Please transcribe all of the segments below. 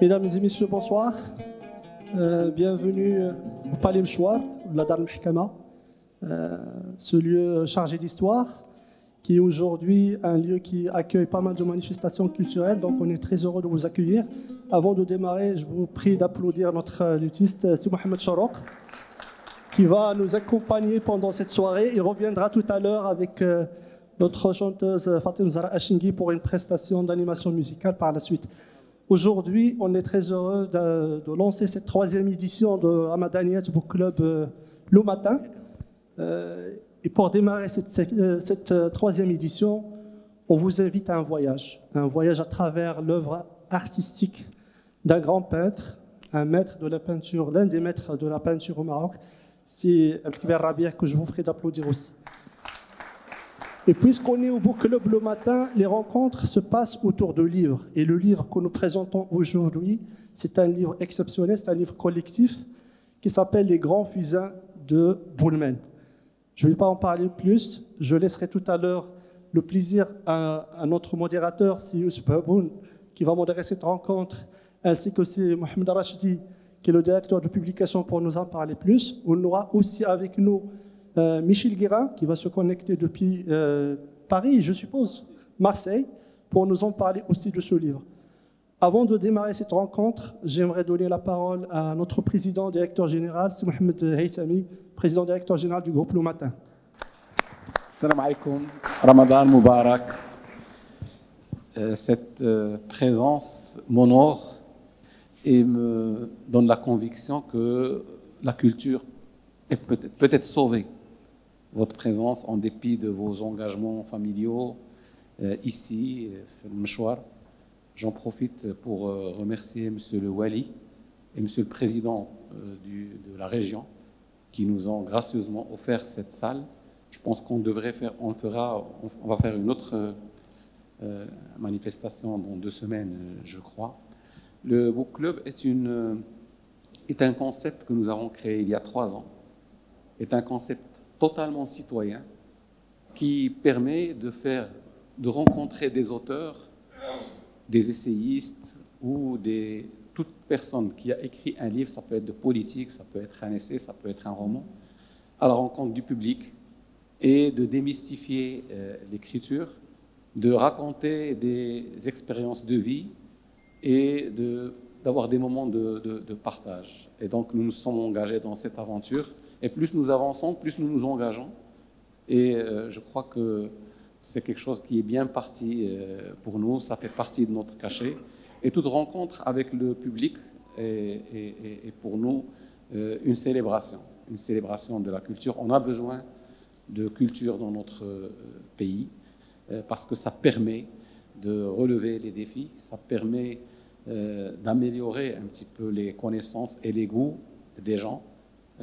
Mesdames et messieurs, bonsoir. Bienvenue au Palais Mchouar, la Dar Mahkama, ce lieu chargé d'histoire, qui est aujourd'hui un lieu qui accueille pas mal de manifestations culturelles. Donc on est très heureux de vous accueillir. Avant de démarrer, je vous prie d'applaudir notre luthiste, Si Mohamed Charoq, qui va nous accompagner pendant cette soirée. Il reviendra tout à l'heure avec notre chanteuse Fatima Zahra Ashingui pour une prestation d'animation musicale par la suite. Aujourd'hui, on est très heureux de lancer cette troisième édition de Ramadaniyat Book Club le matin. Et pour démarrer cette troisième édition, on vous invite à un voyage à travers l'œuvre artistique d'un grand peintre, un maître de la peinture, l'un des maîtres de la peinture au Maroc, c'est Abdelkbir Rabia, que je vous prie d'applaudir aussi. Et puisqu'on est au Book Club le matin, les rencontres se passent autour de livres. Et le livre que nous présentons aujourd'hui, c'est un livre exceptionnel, c'est un livre collectif qui s'appelle Les Grands Fusains de Boulmen. Je ne vais pas en parler plus, je laisserai tout à l'heure le plaisir à notre modérateur, c'est Youssef Baboun, qui va modérer cette rencontre, ainsi que c'est Mohamed Rachidi, qui est le directeur de publication, pour nous en parler plus. On aura aussi avec nous Michel Guérin, qui va se connecter depuis Paris, je suppose, Marseille, pour nous en parler aussi de ce livre. Avant de démarrer cette rencontre, j'aimerais donner la parole à notre président directeur général, c'est Mohamed Haythami, président directeur général du groupe Le Matin. Salam alaikum, Ramadan Mubarak. Cette présence m'honore et me donne la conviction que la culture est peut-être sauvée. Votre présence, en dépit de vos engagements familiaux ici, au Mchouar. J'en profite pour remercier M. le Wali et M. le Président de la région qui nous ont gracieusement offert cette salle. Je pense qu'on devrait faire, on va faire une autre manifestation dans 2 semaines, je crois. Le Book Club est un concept que nous avons créé il y a 3 ans. Est un concept totalement citoyen qui permet de rencontrer des auteurs, des essayistes ou toute personne qui a écrit un livre, ça peut être de politique, ça peut être un essai, ça peut être un roman, à la rencontre du public et de démystifier l'écriture, de raconter des expériences de vie et d'avoir des moments de partage. Et donc nous nous sommes engagés dans cette aventure. Et plus nous avançons, plus nous nous engageons. Et je crois que c'est quelque chose qui est bien parti pour nous, ça fait partie de notre cachet. Et toute rencontre avec le public est pour nous une célébration de la culture. On a besoin de culture dans notre pays parce que ça permet de relever les défis, ça permet d'améliorer un petit peu les connaissances et les goûts des gens.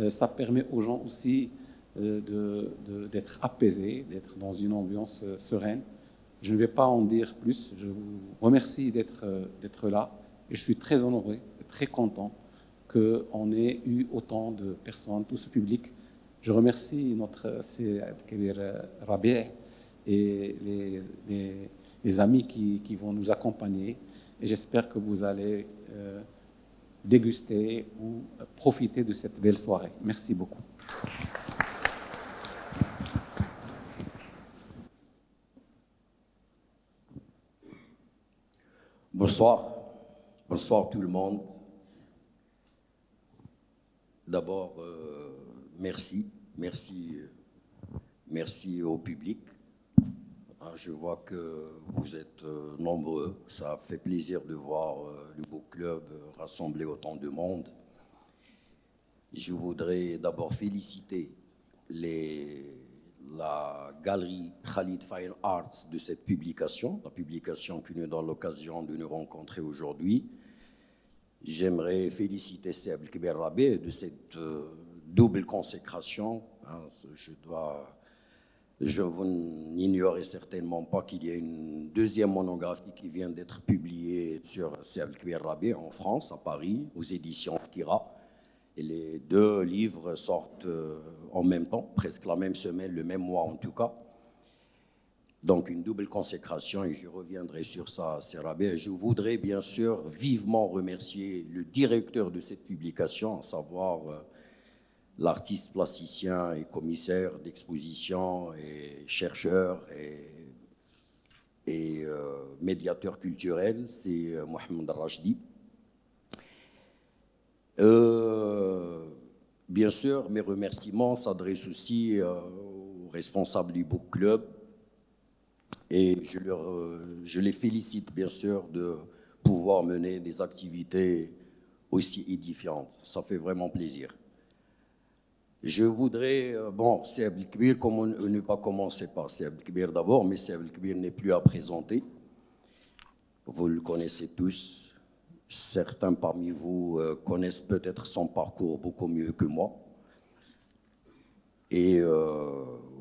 Ça permet aux gens aussi d'être apaisés, d'être dans une ambiance sereine. Je ne vais pas en dire plus. Je vous remercie d'être là et je suis très honoré, très content qu'on ait eu autant de personnes, tout ce public. Je remercie notre Abdelkbir Rabia et les amis qui vont nous accompagner et j'espère que vous allez déguster ou profiter de cette belle soirée. Merci beaucoup. Bonsoir. Bonsoir tout le monde. D'abord, merci au public. Je vois que vous êtes nombreux. Ça fait plaisir de voir le Book Club rassembler autant de monde. Je voudrais d'abord féliciter la galerie Khalid Fine Arts de cette publication, la publication qui nous donne l'occasion de nous rencontrer aujourd'hui. J'aimerais féliciter Abdelkbir Rabia de cette double consécration. Je vous n'ignorez certainement pas qu'il y a une deuxième monographie qui vient d'être publiée sur Abdelkbir Rabia en France, à Paris, aux éditions Skira. Et les 2 livres sortent en même temps, presque la même semaine, le même mois en tout cas. Donc une double consécration, et je reviendrai sur ça, Serabé. Je voudrais bien sûr vivement remercier le directeur de cette publication, à savoir l'artiste plasticien et commissaire d'exposition et chercheur et médiateur culturel, c'est Mohamed Rachdi. Bien sûr, mes remerciements s'adressent aussi aux responsables du Book Club et je les félicite bien sûr de pouvoir mener des activités aussi édifiantes. Ça fait vraiment plaisir. Je voudrais, bon, Seb El-Kbir, comment ne pas commencer par Seb El-Kbir d'abord, mais Seb El-Kbir n'est plus à présenter. Vous le connaissez tous. Certains parmi vous connaissent peut-être son parcours beaucoup mieux que moi. Et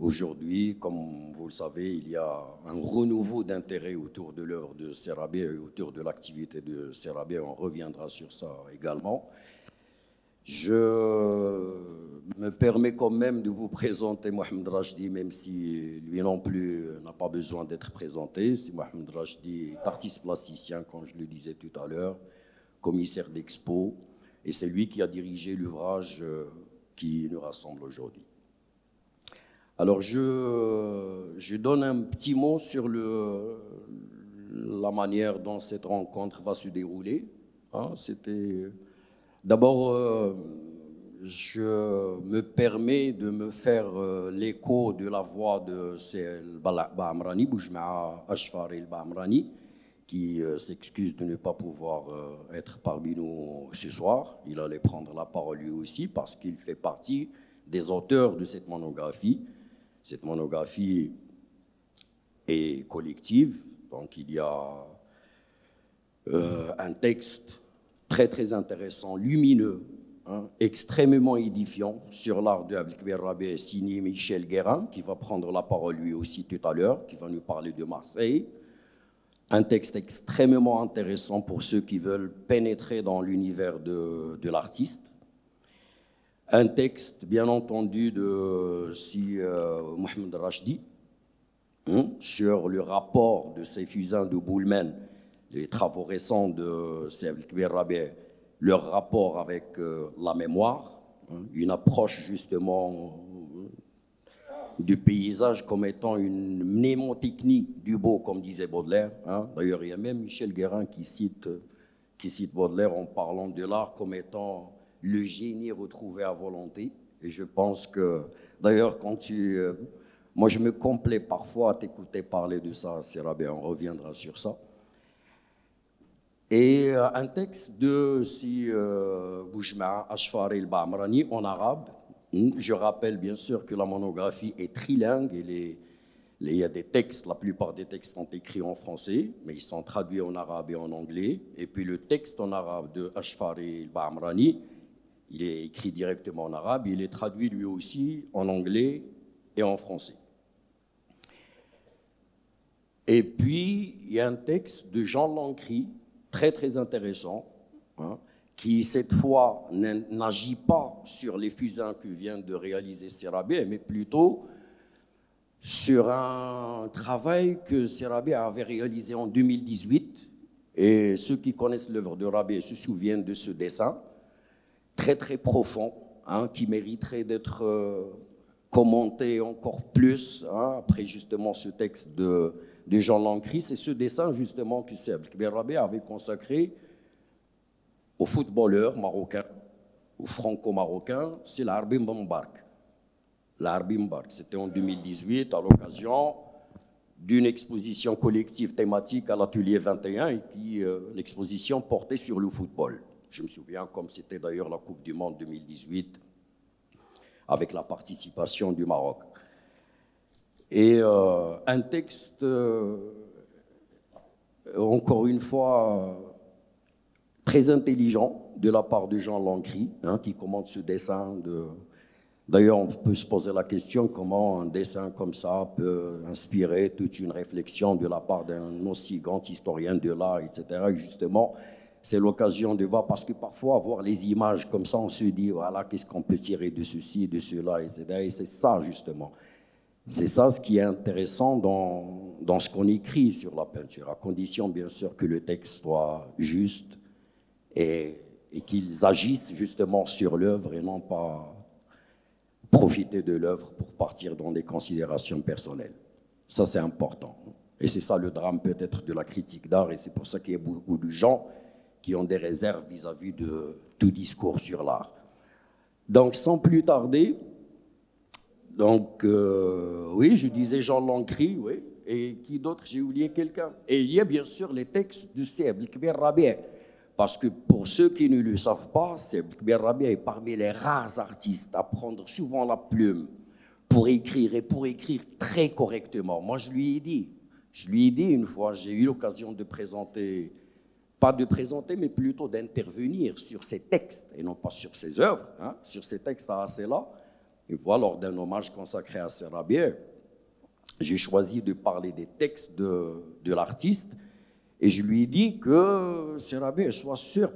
aujourd'hui, comme vous le savez, il y a un renouveau d'intérêt autour de l'œuvre de Serabé et autour de l'activité de Serabé. On reviendra sur ça également. Je me permets quand même de vous présenter Mohamed Rachdi, même si lui non plus n'a pas besoin d'être présenté. C'est Mohamed Rachdi, est artiste plasticien, comme je le disais tout à l'heure, commissaire d'expo, et c'est lui qui a dirigé l'ouvrage qui nous rassemble aujourd'hui. Alors je donne un petit mot sur la manière dont cette rencontre va se dérouler. Hein, c'était... D'abord, je me permets de me faire l'écho de la voix de Ba'amrani, Boujma'a Ashfari Ba'amrani, qui s'excuse de ne pas pouvoir être parmi nous ce soir. Il allait prendre la parole lui aussi parce qu'il fait partie des auteurs de cette monographie. Cette monographie est collective, donc il y a un texte très intéressant, lumineux, hein, extrêmement édifiant sur l'art de Abdelkbir Rabé, signé Michel Guérin, qui va prendre la parole lui aussi tout à l'heure, qui va nous parler de Marseille. Un texte extrêmement intéressant pour ceux qui veulent pénétrer dans l'univers de l'artiste. Un texte, bien entendu, de Mohamed Rachdi, hein, sur le rapport de ces fusains de Boulmen, les travaux récents de Seb El-Kbir Rabé, leur rapport avec la mémoire, hein, une approche justement du paysage comme étant une mnémotechnique du beau, comme disait Baudelaire. Hein. D'ailleurs, il y a même Michel Guérin qui cite Baudelaire en parlant de l'art comme étant le génie retrouvé à volonté. Et je pense que, d'ailleurs, moi, je me complais parfois à t'écouter parler de ça, Serabé, on reviendra sur ça. Et un texte de Boujma'a Ashfari al-Ba'amrani en arabe. Je rappelle bien sûr que la monographie est trilingue. Il y a des textes, la plupart des textes sont écrits en français, mais ils sont traduits en arabe et en anglais. Et puis le texte en arabe de Ashfari al-Ba'amrani, il est écrit directement en arabe, il est traduit lui aussi en anglais et en français. Et puis, il y a un texte de Jean Lancry, très intéressant, hein, qui cette fois n'agit pas sur les fusains que vient de réaliser Serabé, mais plutôt sur un travail que Serabé avait réalisé en 2018. Et ceux qui connaissent l'œuvre de Rabé se souviennent de ce dessin, très profond, hein, qui mériterait d'être commenté encore plus, hein, après justement ce texte de Jean Lancry. C'est ce dessin justement que Seb El-Kbir Rabé avait consacré aux footballeurs marocains, aux franco-marocains, c'est l'Arbi Mbark. L'Arbi Mbark, c'était en 2018 à l'occasion d'une exposition collective thématique à l'atelier 21 et puis l'exposition portait sur le football. Je me souviens comme c'était d'ailleurs la Coupe du Monde 2018 avec la participation du Maroc. Et un texte, encore une fois, très intelligent de la part de Jean Lancry, hein, qui commente ce dessin. D'ailleurs, on peut se poser la question comment un dessin comme ça peut inspirer toute une réflexion de la part d'un aussi grand historien de l'art, etc. Et justement, c'est l'occasion de voir, parce que parfois, voir les images comme ça, on se dit, voilà, qu'est-ce qu'on peut tirer de ceci, de cela, etc. Et c'est ça, justement. C'est ça ce qui est intéressant dans ce qu'on écrit sur la peinture, à condition bien sûr que le texte soit juste et qu'ils agissent justement sur l'œuvre et non pas profiter de l'œuvre pour partir dans des considérations personnelles. Ça, c'est important. Et c'est ça le drame peut-être de la critique d'art, et c'est pour ça qu'il y a beaucoup de gens qui ont des réserves vis-à-vis de tout discours sur l'art. Donc, sans plus tarder, oui, je disais Jean Lancry, oui, et qui d'autre? J'ai oublié quelqu'un. Et il y a bien sûr les textes de Seb Kbir Rabia, parce que pour ceux qui ne le savent pas, Seb Kbir Rabia est parmi les rares artistes à prendre souvent la plume pour écrire, et pour écrire très correctement. Moi, je lui ai dit une fois, j'ai eu l'occasion de présenter, pas de présenter, mais plutôt d'intervenir sur ses textes, et non pas sur ses œuvres, hein, sur ses textes à Asséla. Et voilà, lors d'un hommage consacré à Serabia, j'ai choisi de parler des textes de l'artiste, et je lui ai dit que Serabia, sois sûr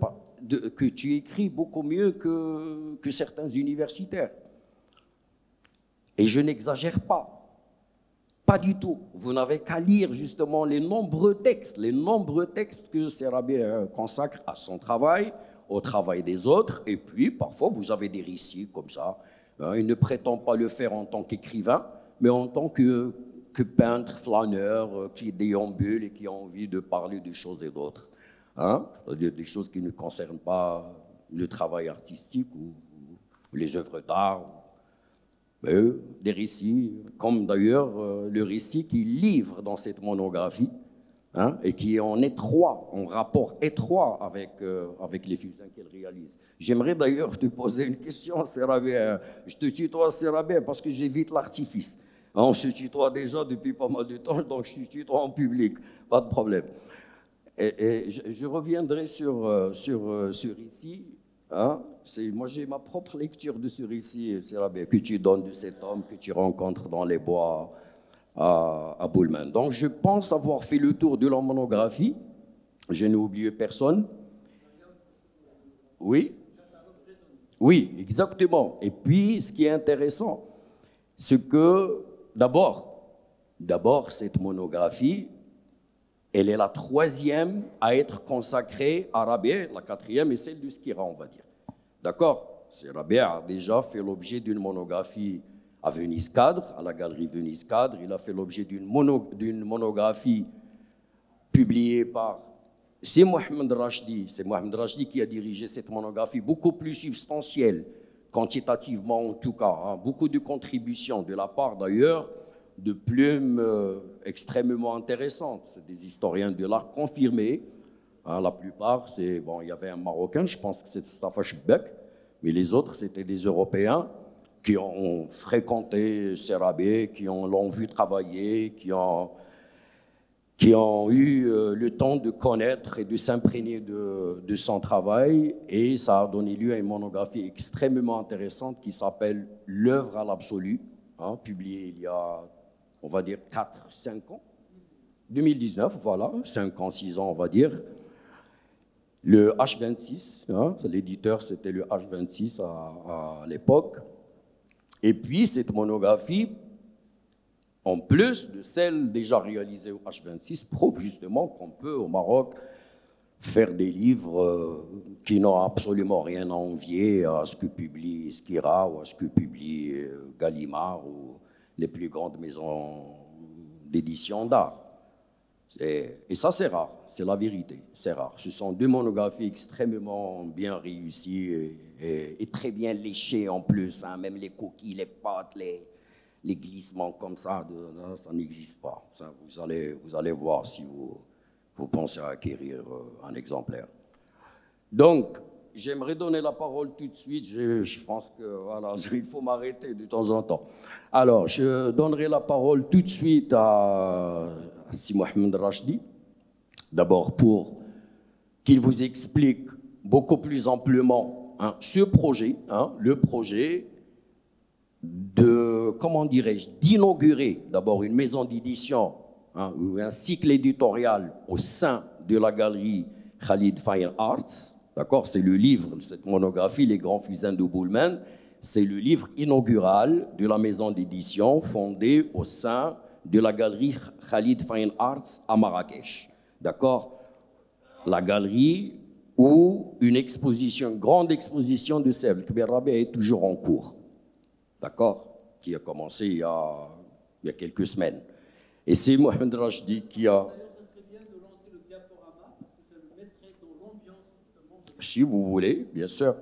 que tu écris beaucoup mieux que certains universitaires. Et je n'exagère pas du tout. Vous n'avez qu'à lire justement les nombreux textes que Serabia consacre à son travail, au travail des autres, et puis parfois vous avez des récits comme ça. Il ne prétend pas le faire en tant qu'écrivain, mais en tant que peintre, flâneur, qui déambule et qui a envie de parler de choses et d'autres. Hein? Des choses qui ne concernent pas le travail artistique ou les œuvres d'art. Des récits, comme d'ailleurs le récit qu'il livre dans cette monographie, hein, et qui est en rapport étroit avec les fusains qu'elle réalise. J'aimerais d'ailleurs te poser une question, Serabia. Je te tutoie, Serabia, parce que j'évite l'artifice. On se tutoie déjà depuis pas mal de temps, donc je te tutoie en public, pas de problème. Et je reviendrai sur ce récit. Hein? Moi, j'ai ma propre lecture de ce récit, Serabia, que tu donnes de cet homme que tu rencontres dans les bois à Boulmen. Donc, je pense avoir fait le tour de la monographie. Je n'ai oublié personne. Oui? Oui, exactement. Et puis, ce qui est intéressant, c'est que, d'abord, cette monographie, elle est la 3e à être consacrée à Rabia, la 4e est celle du Skira, on va dire. D'accord? Rabia a déjà fait l'objet d'une monographie à Venise Cadre, à la galerie Venise Cadre. Il a fait l'objet d'une monographie publiée par... C'est Mohamed Rachdi qui a dirigé cette monographie, beaucoup plus substantielle, quantitativement en tout cas. Hein, beaucoup de contributions de la part d'ailleurs de plumes extrêmement intéressantes. C'est des historiens de l'art confirmés. Hein, la plupart, il y avait un Marocain, je pense que c'était Stafa Chebek, mais les autres, c'était des Européens qui ont fréquenté Serabia, qui l'ont vu travailler, qui ont eu le temps de connaître et de s'imprégner de son travail. Et ça a donné lieu à une monographie extrêmement intéressante qui s'appelle « L'œuvre à l'absolu hein, », publiée il y a, on va dire, 4-5 ans. 2019, voilà, 5 ans, 6 ans, on va dire. Le H26, hein, l'éditeur, c'était le H26 à l'époque. Et puis, cette monographie, en plus de celle déjà réalisée au H26, prouve justement qu'on peut, au Maroc, faire des livres qui n'ont absolument rien à envier à ce que publie Skira ou à ce que publie Gallimard ou les plus grandes maisons d'édition d'art. Et ça, c'est rare, c'est la vérité, c'est rare. Ce sont 2 monographies extrêmement bien réussies et très bien léchées en plus. Hein, même les coquilles, les pattes, les glissements comme ça n'existe pas. Ça, vous allez voir si vous pensez à acquérir un exemplaire. Donc, j'aimerais donner la parole tout de suite. Je pense que voilà, il faut m'arrêter de temps en temps. Alors, je donnerai la parole tout de suite à Si Mohamed Rachdi, d'abord pour qu'il vous explique beaucoup plus amplement hein, ce projet, hein, le projet de, comment dirais-je, d'inaugurer d'abord une maison d'édition hein, ou un cycle éditorial au sein de la galerie Khalid Fine Arts. D'accord, c'est le livre, cette monographie, Les Grands Fusains de Boulmen. C'est le livre inaugural de la maison d'édition fondée au sein de la galerie Khalid Fine Arts à Marrakech. D'accord? La galerie où une exposition, une grande exposition de Saïd El-Kbir Rabi est toujours en cours. D'accord? Qui a commencé il y a quelques semaines. Et c'est Mohamed Rachdi qui a... Si vous voulez, bien sûr.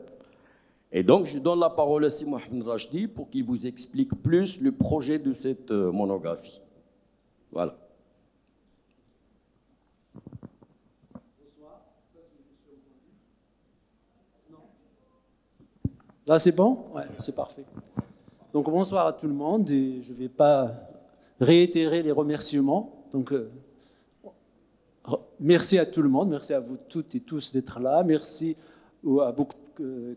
Et donc, je donne la parole à Mohamed Rachdi pour qu'il vous explique plus le projet de cette monographie. Voilà. Là, c'est bon? Ouais, c'est parfait. Donc, bonsoir à tout le monde. Et je ne vais pas réitérer les remerciements. Donc, merci à tout le monde. Merci à vous toutes et tous d'être là. Merci à Book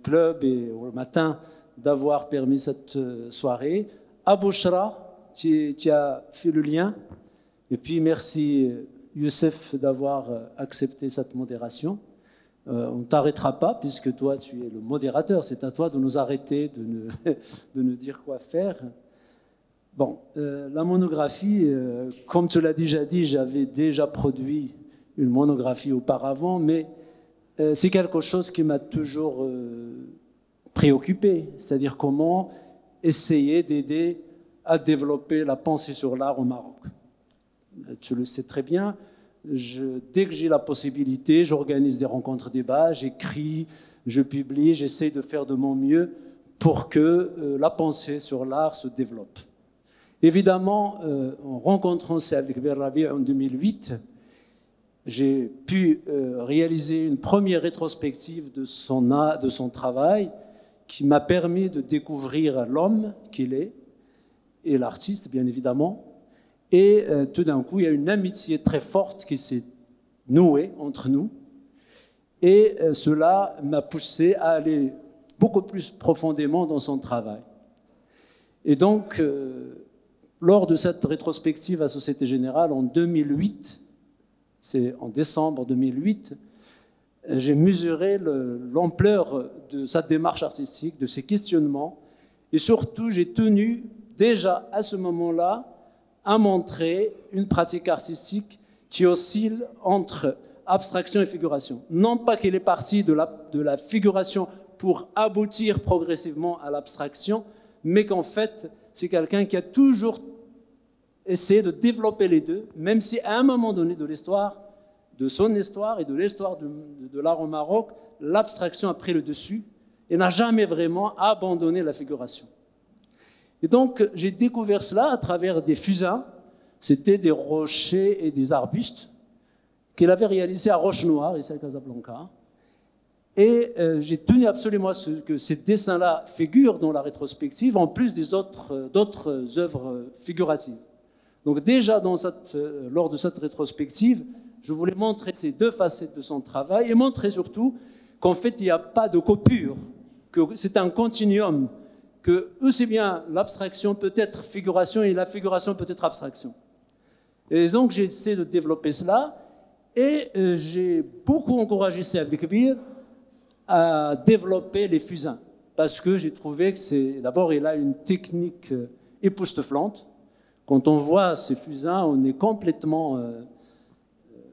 Club et au matin d'avoir permis cette soirée. À Bouchra, qui a fait le lien. Et puis, merci Youssef d'avoir accepté cette modération. On ne t'arrêtera pas puisque toi, tu es le modérateur. C'est à toi de nous arrêter, de nous dire quoi faire. Bon, la monographie, comme tu l'as déjà dit, j'avais déjà produit une monographie auparavant, mais c'est quelque chose qui m'a toujours préoccupé, c'est-à-dire comment essayer d'aider à développer la pensée sur l'art au Maroc. Tu le sais très bien. Dès que j'ai la possibilité, j'organise des rencontres débats, j'écris, je publie, j'essaie de faire de mon mieux pour que la pensée sur l'art se développe. Évidemment, en rencontrant Saïd El-Kbir Rabi en 2008, j'ai pu réaliser une première rétrospective de son travail qui m'a permis de découvrir l'homme qu'il est et l'artiste, bien évidemment. Et tout d'un coup, il y a une amitié très forte qui s'est nouée entre nous. Et cela m'a poussé à aller beaucoup plus profondément dans son travail. Et donc, lors de cette rétrospective à Société Générale en 2008, c'est en décembre 2008, j'ai mesuré l'ampleur de sa démarche artistique, de ses questionnements. Et surtout, j'ai tenu déjà à ce moment-là à montrer une pratique artistique qui oscille entre abstraction et figuration. Non pas qu'elle est partie de la figuration pour aboutir progressivement à l'abstraction, mais qu'en fait, c'est quelqu'un qui a toujours essayé de développer les deux, même si à un moment donné de l'histoire, de son histoire et de l'histoire de l'art au Maroc, l'abstraction a pris le dessus et n'a jamais vraiment abandonné la figuration. Et donc, j'ai découvert cela à travers des fusains. C'était des rochers et des arbustes qu'il avait réalisés à Roche-Noire, ici à Casablanca. Et j'ai tenu absolument à ce que ces dessins-là figurent dans la rétrospective, en plus des d'autres œuvres figuratives. Donc déjà, lors de cette rétrospective, je voulais montrer ces deux facettes de son travail et montrer surtout qu'en fait, il n'y a pas de coupure, que c'est un continuum, que aussi bien l'abstraction peut être figuration et la figuration peut être abstraction. Et donc j'ai essayé de développer cela et j'ai beaucoup encouragé Saïd El-Kbir à développer les fusains parce que j'ai trouvé que d'abord il a une technique époustouflante. Quand on voit ces fusains, on est complètement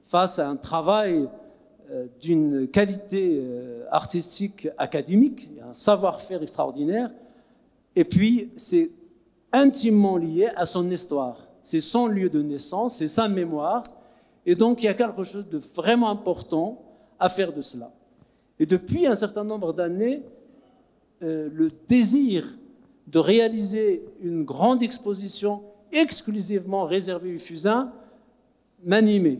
face à un travail d'une qualité artistique académique, un savoir-faire extraordinaire. Et puis, c'est intimement lié à son histoire. C'est son lieu de naissance, c'est sa mémoire. Et donc, il y a quelque chose de vraiment important à faire de cela. Et depuis un certain nombre d'années, le désir de réaliser une grande exposition exclusivement réservée aux fusains m'animait.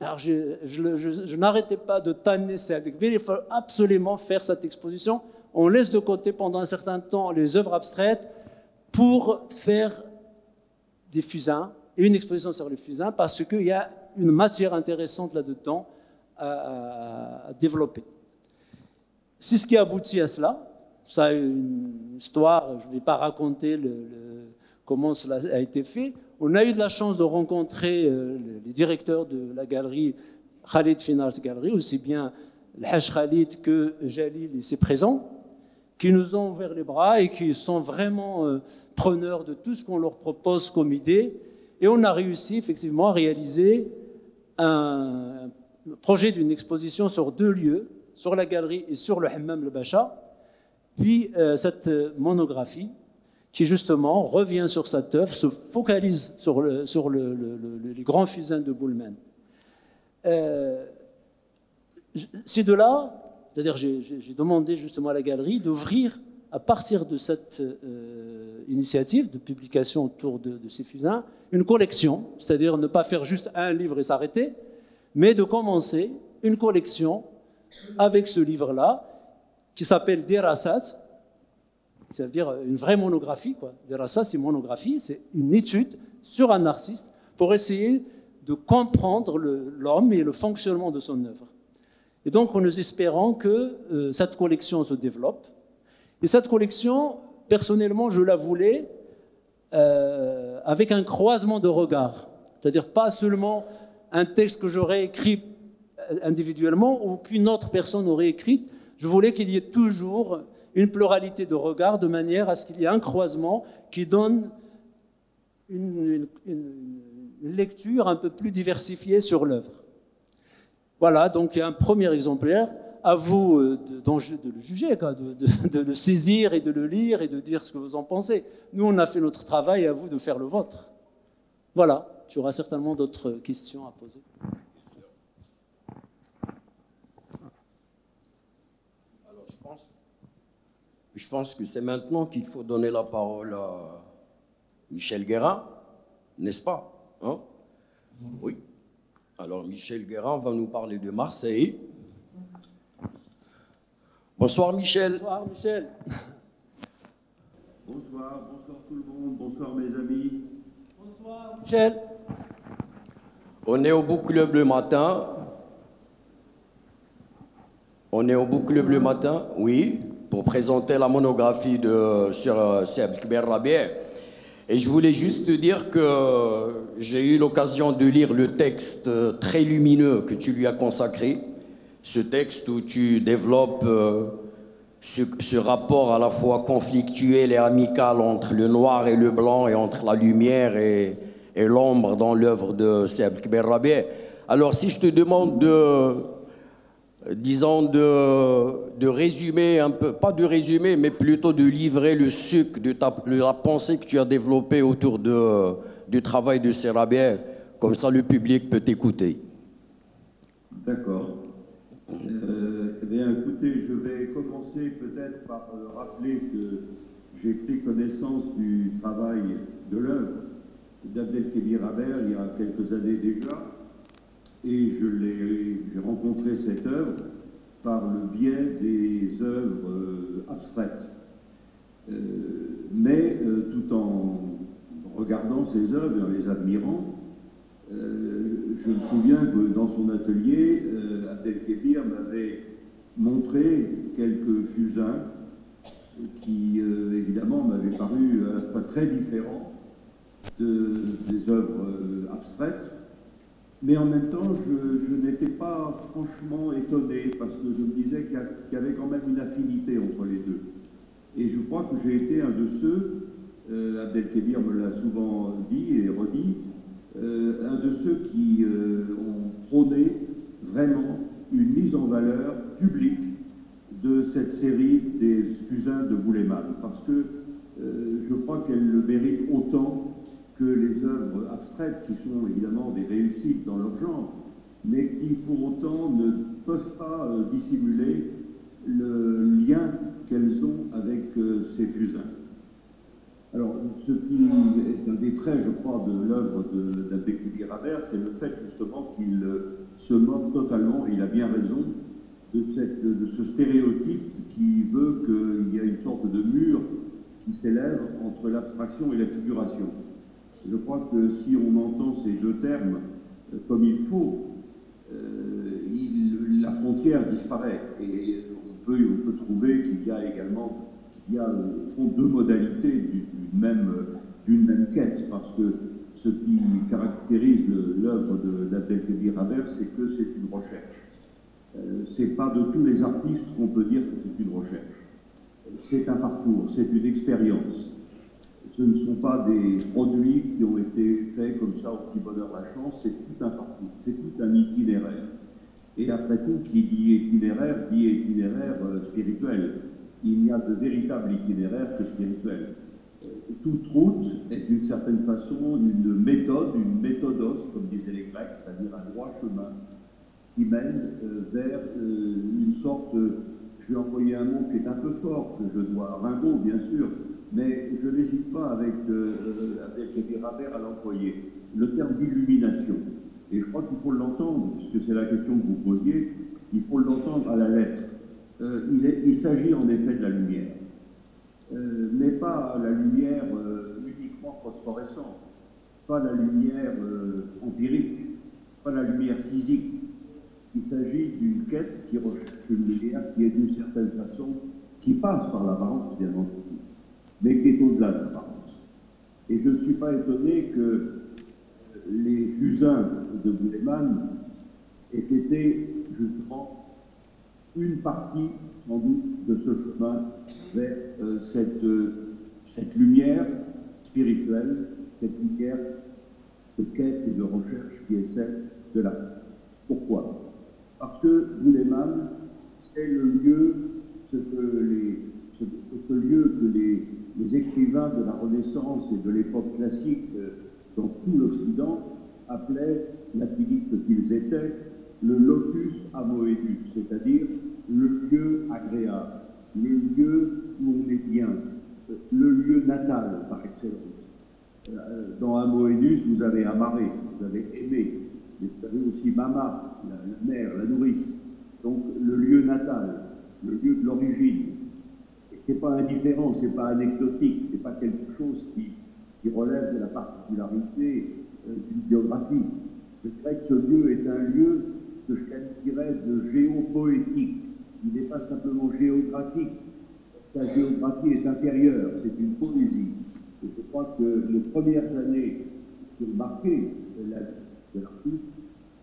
Alors, je n'arrêtais pas de tanner Saïd El-Kbir, il faut absolument faire cette exposition. On laisse de côté pendant un certain temps les œuvres abstraites pour faire des fusains et une exposition sur les fusains parce qu'il y a une matière intéressante là-dedans à développer. C'est ce qui aboutit à cela. Ça a une histoire, je ne vais pas raconter comment cela a été fait. On a eu de la chance de rencontrer les directeurs de la galerie Khalid Fine Arts Gallery, aussi bien le Haj Khalid que Jalil ici présent, qui nous ont ouvert les bras et qui sont vraiment preneurs de tout ce qu'on leur propose comme idée. Et on a réussi effectivement à réaliser un projet d'une exposition sur 2 lieux, sur la galerie et sur le Hammam le Bacha. Puis cette monographie qui justement revient sur cette œuvre, se focalise sur les grands fusains de Boulmen. C'est de là, c'est-à-dire j'ai demandé justement à la galerie d'ouvrir, à partir de cette initiative de publication autour de ces fusains, une collection, c'est-à-dire ne pas faire juste un livre et s'arrêter, mais de commencer une collection avec ce livre-là, qui s'appelle Dirasat, c'est-à-dire une vraie monographie, quoi. Dirasat, c'est monographie, c'est une étude sur un artiste pour essayer de comprendre l'homme et le fonctionnement de son œuvre. Et donc, nous espérons que cette collection se développe. Et cette collection, personnellement, je la voulais avec un croisement de regards. C'est-à-dire pas seulement un texte que j'aurais écrit individuellement ou qu'une autre personne aurait écrit. Je voulais qu'il y ait toujours une pluralité de regards de manière à ce qu'il y ait un croisement qui donne une lecture un peu plus diversifiée sur l'œuvre. Voilà, donc il y a un premier exemplaire. À vous de le juger, de le saisir et de le lire et de dire ce que vous en pensez. Nous, on a fait notre travail, à vous de faire le vôtre. Voilà, tu auras certainement d'autres questions à poser. Alors, je pense que c'est maintenant qu'il faut donner la parole à Michel Guérin, n'est-ce pas, hein? Oui. Alors, Michel Guérin va nous parler de Marseille. Bonsoir Michel. Bonsoir Michel. Bonsoir tout le monde, bonsoir mes amis. Bonsoir Michel. On est au Book Club le matin. On est au Book Club le matin, oui, pour présenter la monographie sur Seb Kber-Rabih. Et je voulais juste te dire que j'ai eu l'occasion de lire le texte très lumineux que tu lui as consacré. Ce texte où tu développes ce rapport à la fois conflictuel et amical entre le noir et le blanc et entre la lumière et l'ombre dans l'œuvre de Seb Kber-Rabih. Alors si je te demande de résumer un peu, pas de résumer, mais plutôt de livrer le sucre de la pensée que tu as développée autour du travail de Seb Rabih, comme ça le public peut t'écouter. D'accord. Eh bien, écoutez, je vais commencer peut-être par rappeler que j'ai pris connaissance du travail de l'œuvre d'Abdelkébir Haber il y a quelques années déjà, et j'ai rencontré cette œuvre par le biais des œuvres abstraites. Mais tout en regardant ces œuvres et en les admirant, je me souviens que dans son atelier, Abdelkébir m'avait montré quelques fusains qui, évidemment, m'avaient paru à la fois très différents des œuvres abstraites, mais en même temps, je n'étais pas franchement étonné parce que je me disais qu'il y avait quand même une affinité entre les deux. Et je crois que j'ai été un de ceux, Abdelkébir me l'a souvent dit et redit, un de ceux qui ont prôné vraiment une mise en valeur publique de cette série des fusains de Bouleyman, parce que je crois qu'elle le mérite autant que les œuvres abstraites, qui sont évidemment des réussites dans leur genre, mais qui pour autant ne peuvent pas dissimuler le lien qu'elles ont avec ces fusains. Alors, ce qui est un des traits, je crois, de l'œuvre d'Abdelkébir Haber, c'est le fait justement qu'il se moque totalement, et il a bien raison, de ce stéréotype qui veut qu'il y ait une sorte de mur qui s'élève entre l'abstraction et la figuration. Je crois que si on entend ces deux termes comme il faut, la frontière disparaît, et on peut trouver qu'il y a également au fond deux modalités d'une même quête, parce que ce qui caractérise l'œuvre d'Abdelkébir Haber, c'est que c'est une recherche. C'est pas de tous les artistes qu'on peut dire que c'est une recherche. c'est un parcours, c'est une expérience. Ce ne sont pas des produits qui ont été faits comme ça au petit bonheur la chance, c'est tout un parcours, c'est tout un itinéraire. Et après tout, qui dit itinéraire spirituel. Il n'y a de véritable itinéraire que spirituel. Toute route est d'une certaine façon une méthodos, comme disaient les Grecs, c'est-à-dire un droit chemin qui mène vers une sorte, je vais employer un mot qui est un peu fort, que je dois, Rimbaud bien sûr, mais je n'hésite pas avec Rabert à l'employer, le terme d'illumination. Et je crois qu'il faut l'entendre, puisque c'est la question que vous posiez, il faut l'entendre à la lettre. Il s'agit en effet de la lumière, mais pas la lumière uniquement phosphorescente, pas la lumière empirique, pas la lumière physique. Il s'agit d'une quête qui recherche une lumière qui est d'une certaine façon, qui passe par l'apparence, bien entendu, mais qui est au-delà de l'apparence. Et je ne suis pas étonné que les fusains de Bouleman aient été justement une partie, sans doute, de ce chemin vers cette lumière spirituelle, cette lumière de quête et de recherche qui est celle de la vie. Pourquoi? Parce que Bouleman, c'est le lieu, ce lieu que les écrivains de la Renaissance et de l'époque classique dans tout l'Occident appelaient, latiniques qu'ils étaient, le locus amoenus, c'est-à-dire le lieu agréable, le lieu où on est bien, le lieu natal par excellence. Dans Amoenus, vous avez amarré, vous avez aimé, mais vous avez aussi Mama, la mère, la nourrice. Donc le lieu natal, le lieu de l'origine. Et c'est pas indifférent, c'est pas anecdotique, c'est pas quelque chose qui relève de la particularité d'une biographie. Je dirais que ce lieu est un lieu que je qualifierais de géopoétique. Il n'est pas simplement géographique. Sa géographie est intérieure, c'est une poésie. Et je crois que les premières années qui ont marqué la vie de l'artiste,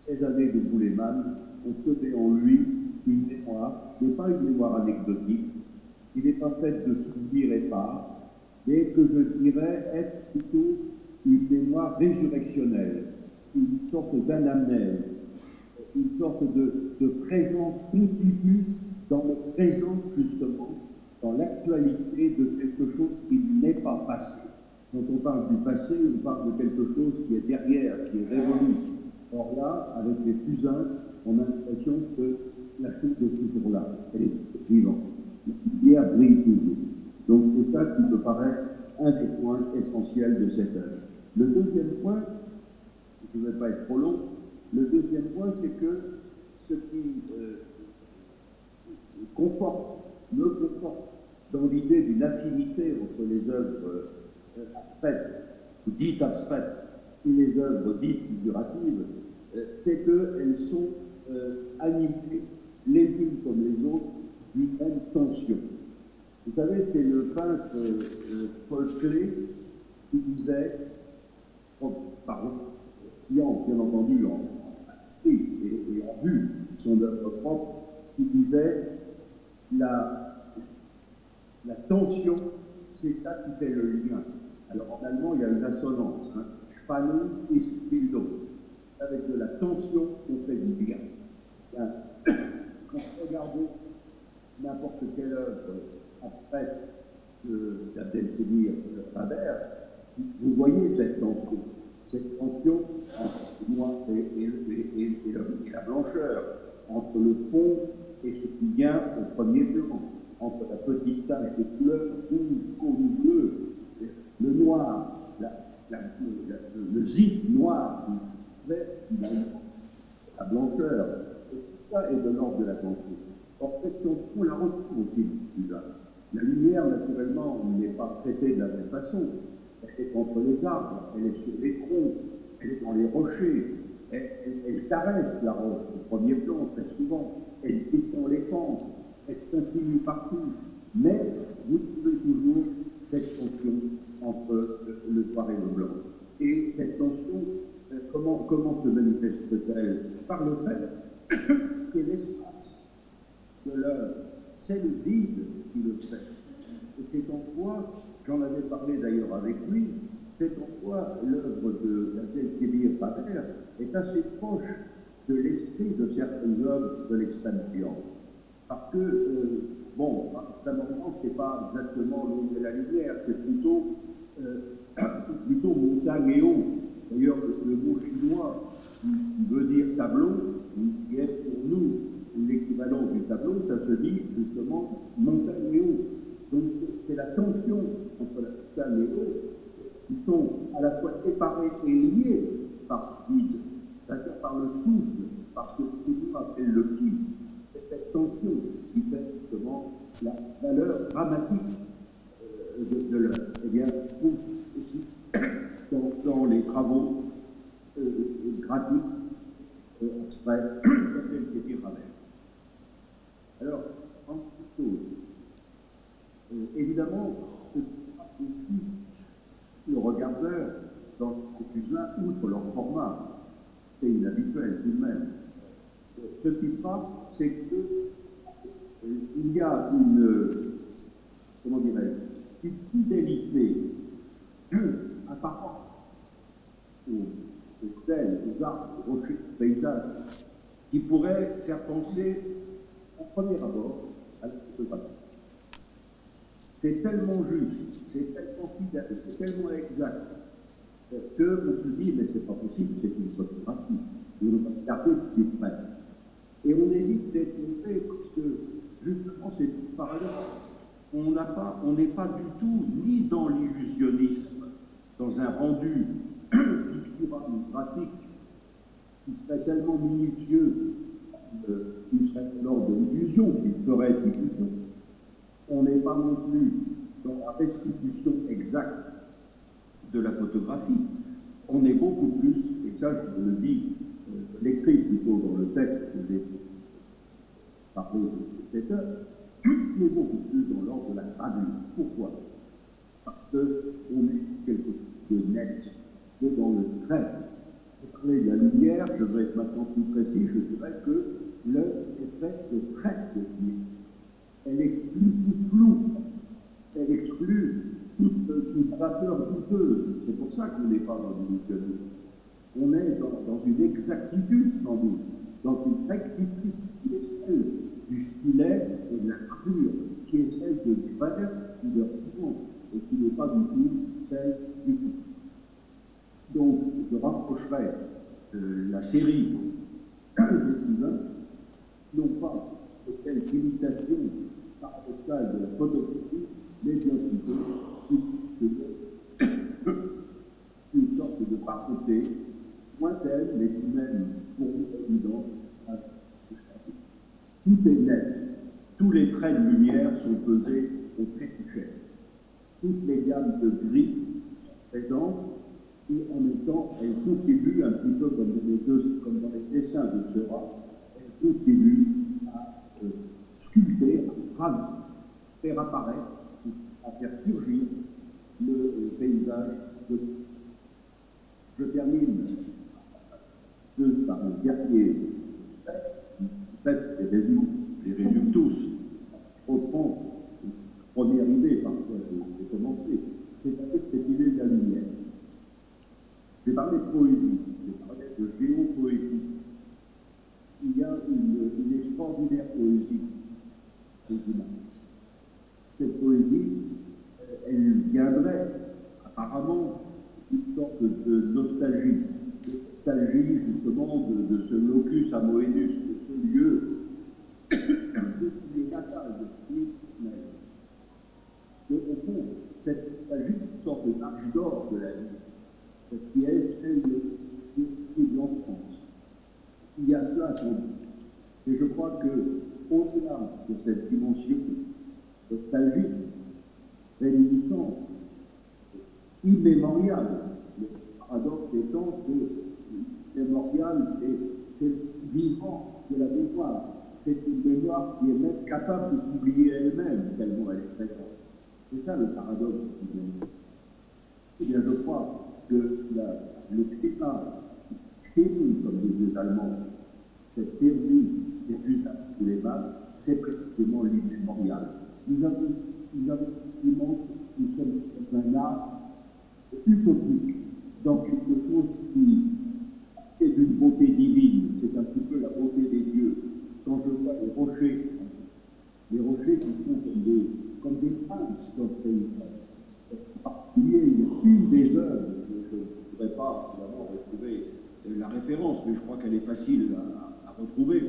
ces années de Bouleman, ont semé en lui une mémoire, qui n'est pas une mémoire anecdotique, qui n'est pas faite de souvenirs épars, mais que je dirais être plutôt une mémoire résurrectionnelle, une sorte d'anamnèse, une sorte de présence continue dans le présent, justement, dans l'actualité de quelque chose qui n'est pas passé. Quand on parle du passé, on parle de quelque chose qui est derrière, qui est révolu. Or là, avec les fusains, on a l'impression que la chose est toujours là, elle est vivante. La lumière brille toujours. Donc c'est ça qui me paraît un des points essentiels de cette œuvre. Le deuxième point, je ne vais pas être trop long, le deuxième point, c'est que ce qui me conforte dans l'idée d'une affinité entre les œuvres abstraites, ou dites abstraites, et les œuvres dites figuratives, c'est qu'elles sont animées les unes comme les autres d'une même tension. Vous savez, c'est le peintre Paul Klee qui disait, bien entendu en esprit et en vue de son œuvre propre, qui disait la tension, c'est ça qui fait le lien. Alors en allemand, il y a une assonance, hein. Spannung ist Bildung. Avec de la tension, on fait du lien. Quand vous regardez n'importe quelle œuvre abstraite d'Abdelkébir Rabert, vous voyez cette tension entre le noir et la blancheur, entre le fond et ce qui vient au premier plan, entre la petite tache de couleur rouge, jaune, bleu, le noir, le zip noir qui fait la blancheur. Et tout ça est de l'ordre de la tension. Or, cette tension, on la retrouve aussi dans le. La lumière, naturellement, n'est pas traitée de la même façon. Elle est entre les arbres, elle est sur les troncs, elle est dans les rochers, elle caresse la roche au premier plan, très souvent, elle détend les pentes, elle s'insinue partout, mais vous trouvez toujours cette tension entre le noir et le blanc. Et cette tension, comment se manifeste-t-elle? Par le fait que l'espace de l'œuvre, c'est le vide qui le fait. c'est en quoi, j'en avais parlé d'ailleurs avec lui, c'est en quoi l'œuvre d'Abdelkébir Pader est assez proche de l'esprit de certaines œuvres de l'extrême orient. Parce que, bon, d'abord, ce n'est pas exactement l'eau de la lumière, c'est plutôt montagne et eau. D'ailleurs, le mot chinois qui veut dire tableau, qui est pour nous l'équivalent du tableau, ça se dit justement montagne et eau. Donc c'est la tension entre la montagne et l'eau qui sont à la fois séparées et liées par le vide, c'est-à-dire par le souffle, parce que ce qu'on appelle le ki. C'est cette tension qui fait justement la valeur dramatique de l'œuvre. Eh bien, on trouve aussi dans les travaux graphiques abstraits d'Abdelkébir Pader. Alors, en toute chose, évidemment, aussi le regardeur dans quelques-uns, outre leur format, c'est inhabituel tout de même. Ce qui frappe, c'est qu'il y a comment dirais-je, une fidélité apparente aux stèles, aux arbres, aux rochers, aux paysages, qui pourrait faire penser, au premier abord, à la photographie. C'est tellement juste, c'est tellement fidèle, c'est tellement exact, qu'on se dit, mais c'est pas possible, c'est une photographie. Et on va regarder plus près. Et on évite d'être trompé parce que, justement, c'est tout paradoxe. On n'est pas du tout ni dans l'illusionnisme, dans un rendu pictural ou graphique qui serait tellement minutieux qu'il serait lors de l'illusion, qu'il ferait illusion. On n'est pas non plus dans la restitution exacte de la photographie. On est beaucoup plus, et ça je le dis, je l'écris plutôt dans le texte que j'ai parlé de cette œuvre, on est beaucoup plus dans l'ordre de la gravure. Pourquoi? Parce qu'on est quelque chose de net, de dans le trait. Pour parler de la lumière, je vais être maintenant plus précis, je dirais que l'œuvre est faite de traits de lumière. Elle exclut tout flou, elle exclut toute vapeur douteuse. C'est pour ça qu'on n'est pas dans l'illusionnisme. On est dans une exactitude, sans doute, dans une rectitude qui est celle du stylet et de la gravure, qui est celle de Pader ou de Rembrandt, et qui n'est pas du tout celle du film. Donc, je rapprocherai la série des écrivains, non pas de quelque imitation paradoxale de la photographie, mais bien plutôt une sorte de parenté lointaine, mais tout de même pour nous évident. Tout est net. Tous les traits de lumière sont pesés au trait touché. Toutes les gammes de gris sont présentes et en même temps, elles contribuent un petit peu comme dans les dessins de Seurat, elles contribuent à sculpter, à graver, faire apparaître, à faire surgir le paysage de. Je termine par un dernier fait, les résume tous. Je reprends la première idée par laquelle j'ai commencé, c'est-à-dire cette idée de la lumière. J'ai parlé de poésie, j'ai parlé de géopoétique. Il y a une extraordinaire poésie des images. Cette poésie, elle viendrait apparemment d'une sorte de nostalgie justement de ce locus amoenus, de ce lieu, de ce lieu natal, de ce lieu au fond, cette nostalgie est une sorte de marche d'or de la vie, qui est celle de l'enfance. Il y a cela sans doute. Et je crois qu'au-delà de cette dimension nostalgique, réminiscente, immémoriale, le paradoxe étant que l'immémorial, c'est le vivant de la mémoire. C'est une mémoire qui est même capable de s'oublier elle-même, tellement elle est présente. C'est ça le paradoxe. Eh bien, je crois que le climat chez nous, comme disent les Allemands, cette série des usages tous les mal, c'est précisément l'immémorial. Nous avons effectivement, nous sommes dans un art utopique, dans quelque chose qui est d'une beauté divine, c'est un petit peu la beauté des dieux. Quand je vois les rochers qui sont comme des princes dans ce pays. En particulier, il y a une des œuvres, je ne pourrais pas évidemment retrouver la référence, mais je crois qu'elle est facile à retrouver.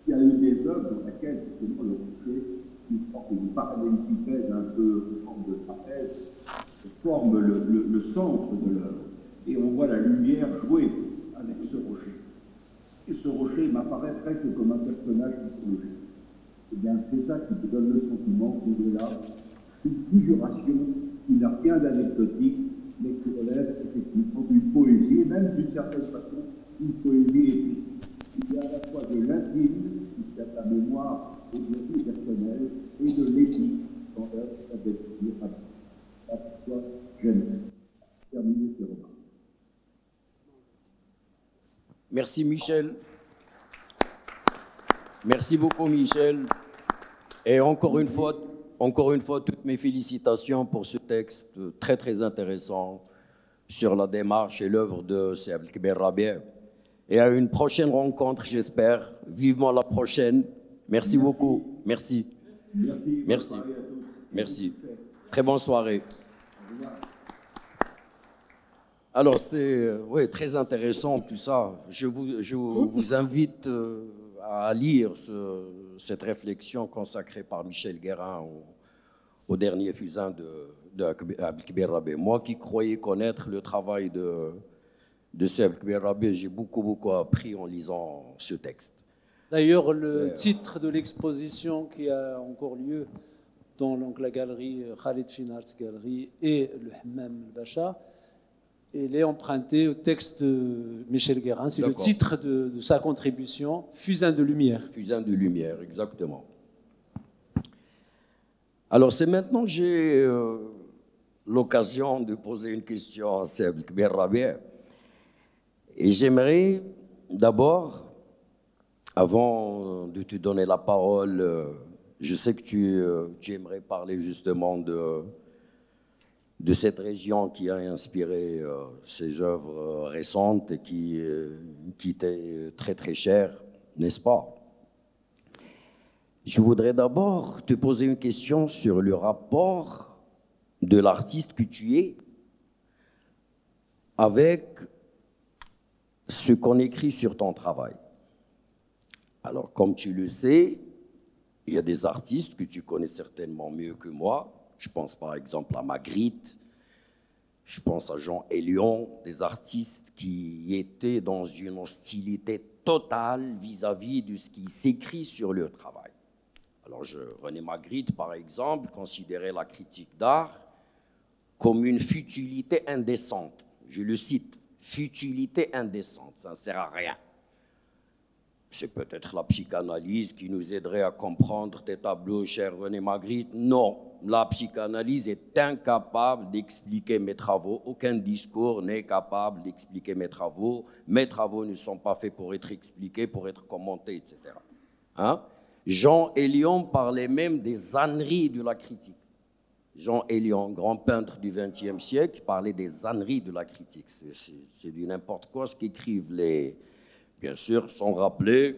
Il y a une des œuvres dans laquelle, justement, le rocher, une parallélépipède un peu en forme de trapèze, forme le centre de l'œuvre. Et on voit la lumière jouer avec ce rocher. Et ce rocher m'apparaît presque comme un personnage mythologique. Eh bien, c'est ça qui me donne le sentiment qu'on est là, une figuration qui n'a rien d'anecdotique, mais qui relève effectivement d'une poésie, et même d'une certaine façon, une poésie épique. Il y a à la fois de l'intime, puisqu'il y a la mémoire aujourd'hui personnelle, et de l'éthique dans l'œuvre d'Abdelkébir Rabé. C'est pourquoi j'aimerais terminer ces remarques. Merci Michel. Merci beaucoup Michel. Et encore une fois, toutes mes félicitations pour ce texte très très intéressant sur la démarche et l'œuvre de Seydi Abdelkébir Rabé. Et à une prochaine rencontre, j'espère. Vivement la prochaine. Merci beaucoup. Merci. Merci. Merci. Très bonne soirée. Alors, c'est très intéressant tout ça. Je vous invite à lire cette réflexion consacrée par Michel Guérin au dernier fusain de Abdelkébir Rabé. Moi qui croyais connaître le travail de Seydi Abdelkébir Rabé, j'ai beaucoup appris en lisant ce texte. D'ailleurs, le titre de l'exposition qui a encore lieu dans la galerie Khalid Fine Art Gallery et le Hammam Bacha, elle est empruntée au texte de Michel Guérin. C'est le titre de sa contribution, Fusain de lumière. Fusain de lumière, exactement. Alors, c'est maintenant que j'ai l'occasion de poser une question à Seydi Abdelkébir Rabé. Et j'aimerais d'abord, avant de te donner la parole, je sais que tu aimerais parler justement de cette région qui a inspiré ces œuvres récentes et qui t'est très très chère, n'est-ce pas? Je voudrais d'abord te poser une question sur le rapport de l'artiste que tu es avec ce qu'on écrit sur ton travail. Alors, comme tu le sais, il y a des artistes que tu connais certainement mieux que moi. Je pense par exemple à Magritte, je pense à Jean Hélion, des artistes qui étaient dans une hostilité totale vis-à-vis de ce qui s'écrit sur leur travail. Alors, René Magritte, par exemple, considérait la critique d'art comme une futilité indécente. Je le cite, futilité indécente, ça ne sert à rien. C'est peut-être la psychanalyse qui nous aiderait à comprendre tes tableaux, cher René Magritte. Non, la psychanalyse est incapable d'expliquer mes travaux. Aucun discours n'est capable d'expliquer mes travaux. Mes travaux ne sont pas faits pour être expliqués, pour être commentés, etc. Hein? Jean Hélion parlait même des âneries de la critique. Jean Hélion, grand peintre du XXe siècle, parlait des âneries de la critique. C'est du n'importe quoi ce qu'écrivent les... Bien sûr, sans rappeler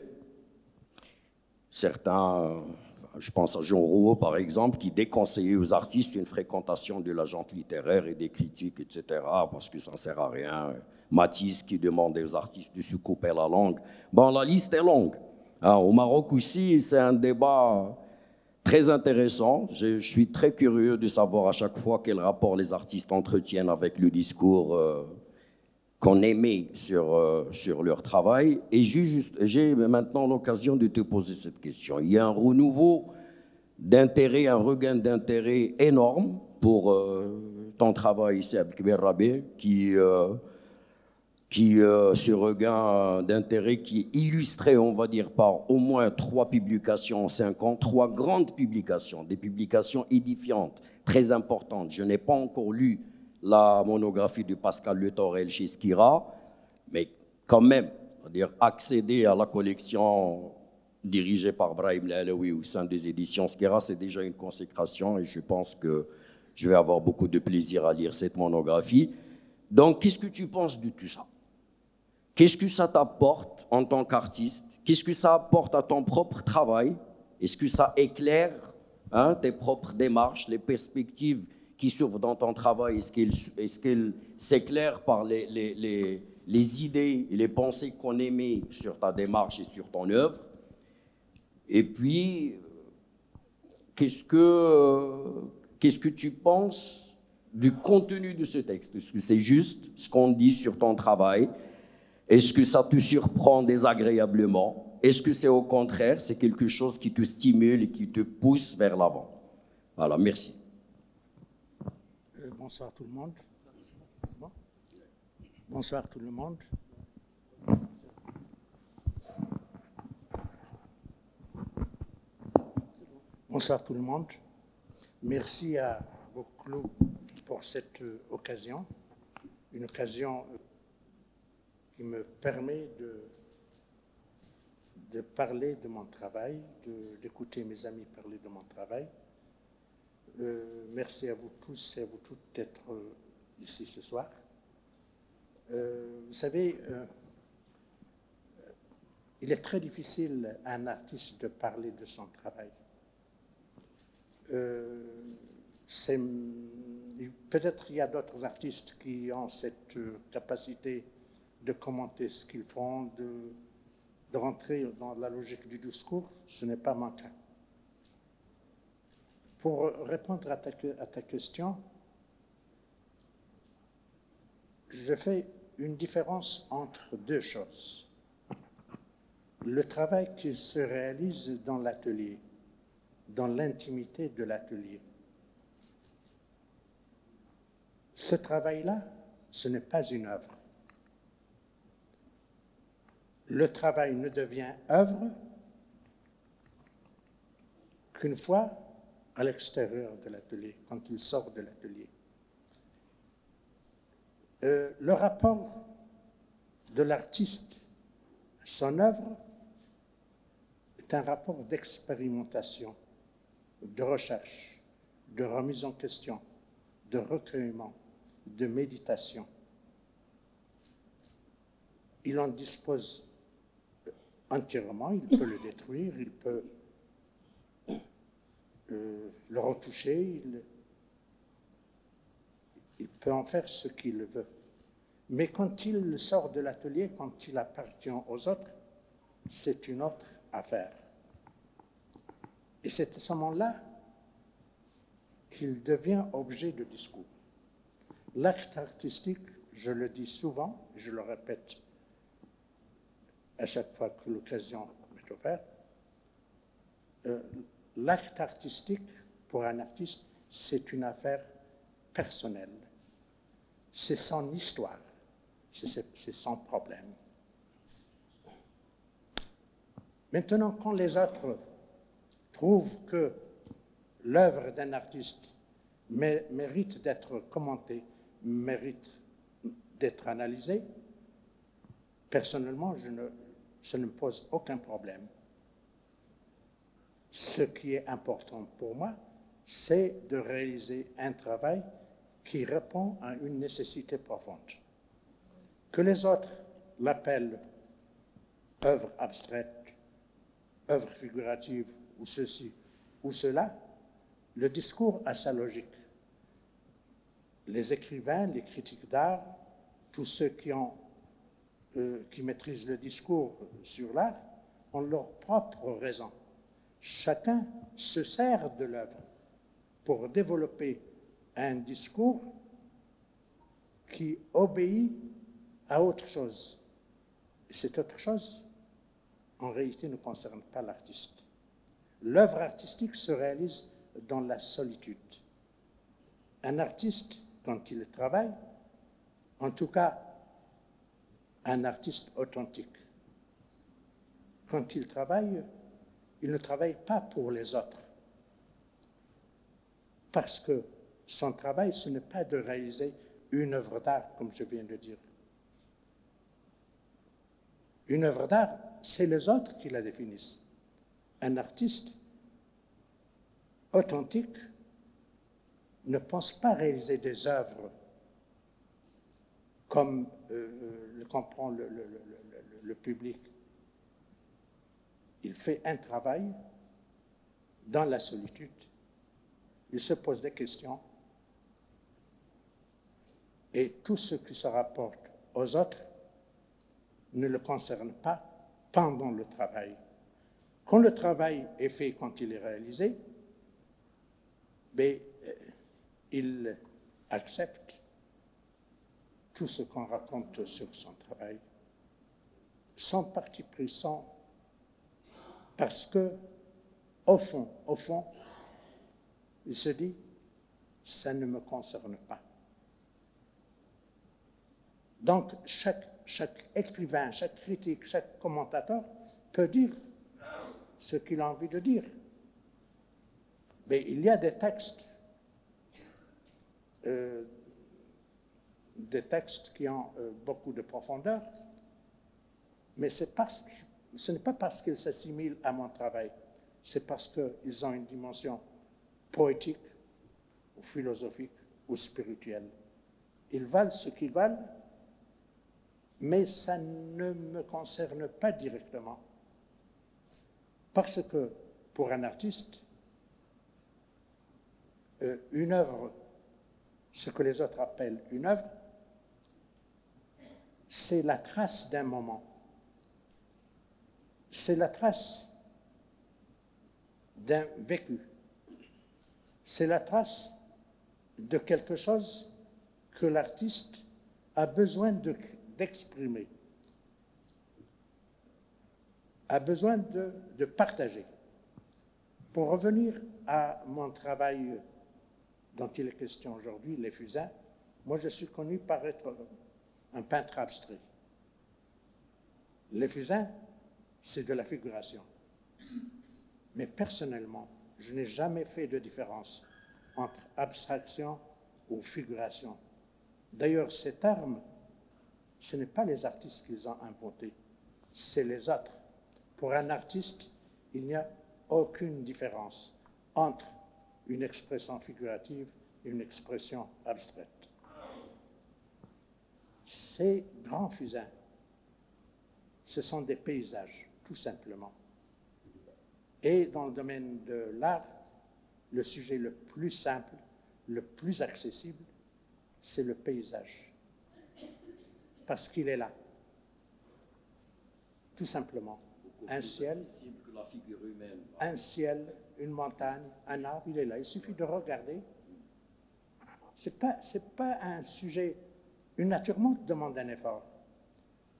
certains, je pense à Jean Rouault par exemple, qui déconseillait aux artistes une fréquentation de la gente littéraire et des critiques, etc., parce que ça ne sert à rien. Matisse qui demandait aux artistes de se couper la langue. Bon, la liste est longue. Alors, au Maroc aussi, c'est un débat très intéressant. Je suis très curieux de savoir à chaque fois quel rapport les artistes entretiennent avec le discours qu'on émet sur leur travail. Et j'ai maintenant l'occasion de te poser cette question. Il y a un renouveau d'intérêt, un regain d'intérêt énorme pour ton travail ici à Abdelkébir Rabé, ce regain d'intérêt qui est illustré, on va dire, par au moins 3 publications en 5 ans, 3 grandes publications, des publications édifiantes, très importantes. Je n'ai pas encore lu la monographie de Pascal Le Thorel chez Skira, mais quand même, c'est-à-dire accéder à la collection dirigé par Brahim Lalaoui au sein des éditions Skera, c'est déjà une consécration et je pense que je vais avoir beaucoup de plaisir à lire cette monographie. Donc, qu'est-ce que tu penses de tout ça? Qu'est-ce que ça t'apporte en tant qu'artiste? Qu'est-ce que ça apporte à ton propre travail? Est-ce que ça éclaire tes propres démarches, les perspectives qui s'ouvrent dans ton travail? Est-ce qu'elles s'éclairent par les idées et les pensées qu'on émet sur ta démarche et sur ton œuvre? Et puis, qu'est-ce que tu penses du contenu de ce texte? Est-ce que c'est juste ce qu'on dit sur ton travail? Est-ce que ça te surprend désagréablement? Est-ce que c'est au contraire, c'est quelque chose qui te stimule et qui te pousse vers l'avant? Voilà, merci. Bonsoir tout le monde. Bonsoir tout le monde. Bonsoir tout le monde. Merci à Book-Club pour cette occasion, une occasion qui me permet de parler de mon travail, d'écouter mes amis parler de mon travail. Merci à vous tous et à vous toutes d'être ici ce soir. Vous savez, il est très difficile à un artiste de parler de son travail. Peut-être il y a d'autres artistes qui ont cette capacité de commenter ce qu'ils font, de rentrer dans la logique du discours. Ce n'est pas mon cas. Pour répondre à ta question, je fais une différence entre deux choses. Le travail qui se réalise dans l'atelier, dans l'intimité de l'atelier. Ce travail-là, ce n'est pas une œuvre. Le travail ne devient œuvre qu'une fois à l'extérieur de l'atelier, quand il sort de l'atelier. Le rapport de l'artiste à son œuvre est un rapport d'expérimentation, de recherche, de remise en question, de recueillement, de méditation. Il en dispose entièrement, il peut le détruire, il peut le retoucher, il peut en faire ce qu'il veut. Mais quand il sort de l'atelier, quand il appartient aux autres, c'est une autre affaire. Et c'est à ce moment-là qu'il devient objet de discours. L'acte artistique, je le dis souvent, je le répète à chaque fois que l'occasion m'est offerte, l'acte artistique, pour un artiste, c'est une affaire personnelle. C'est son histoire, c'est son problème. Maintenant, quand les autres trouvent que l'œuvre d'un artiste mérite d'être commentée, mérite d'être analysée, personnellement, ça ne me pose aucun problème. Ce qui est important pour moi, c'est de réaliser un travail qui répond à une nécessité profonde. Que les autres l'appellent œuvre abstraite, œuvre figurative, ou ceci, ou cela, le discours a sa logique. Les écrivains, les critiques d'art, tous ceux qui maîtrisent le discours sur l'art, ont leur propre raison. Chacun se sert de l'œuvre pour développer un discours qui obéit à autre chose. Et cette autre chose, en réalité, ne concerne pas l'artiste. L'œuvre artistique se réalise dans la solitude. Un artiste, quand il travaille, en tout cas un artiste authentique, quand il travaille, il ne travaille pas pour les autres. Parce que son travail, ce n'est pas de réaliser une œuvre d'art, comme je viens de dire. Une œuvre d'art, c'est les autres qui la définissent. Un artiste authentique ne pense pas réaliser des œuvres comme le comprend le public. Il fait un travail dans la solitude. Il se pose des questions. Et tout ce qui se rapporte aux autres ne le concerne pas pendant le travail. Quand le travail est fait, quand il est réalisé, il accepte tout ce qu'on raconte sur son travail, sans parti pris, parce que, au fond, il se dit, ça ne me concerne pas. Donc, chaque écrivain, chaque critique, chaque commentateur peut dire ce qu'il a envie de dire. Mais il y a des textes qui ont beaucoup de profondeur, mais ce n'est pas parce qu'ils s'assimilent à mon travail, c'est parce qu'ils ont une dimension poétique, ou philosophique, ou spirituelle. Ils valent ce qu'ils valent, mais ça ne me concerne pas directement. Parce que, pour un artiste, une œuvre, ce que les autres appellent une œuvre, c'est la trace d'un moment. C'est la trace d'un vécu. C'est la trace de quelque chose que l'artiste a besoin d'exprimer, a besoin de partager. Pour revenir à mon travail dont il est question aujourd'hui, Les Fusains, moi je suis connu par être un peintre abstrait. Les Fusains, c'est de la figuration. Mais personnellement, je n'ai jamais fait de différence entre abstraction ou figuration. D'ailleurs, ces termes, ce n'est pas les artistes qui les ont inventés, c'est les autres. Pour un artiste, il n'y a aucune différence entre une expression figurative et une expression abstraite. Ces grands fusains, ce sont des paysages, tout simplement. Et dans le domaine de l'art, le sujet le plus simple, le plus accessible, c'est le paysage. Parce qu'il est là. Tout simplement. Un ciel, une montagne, un arbre, il est là. Il suffit de regarder. C'est pas un sujet. Une nature morte demande un effort.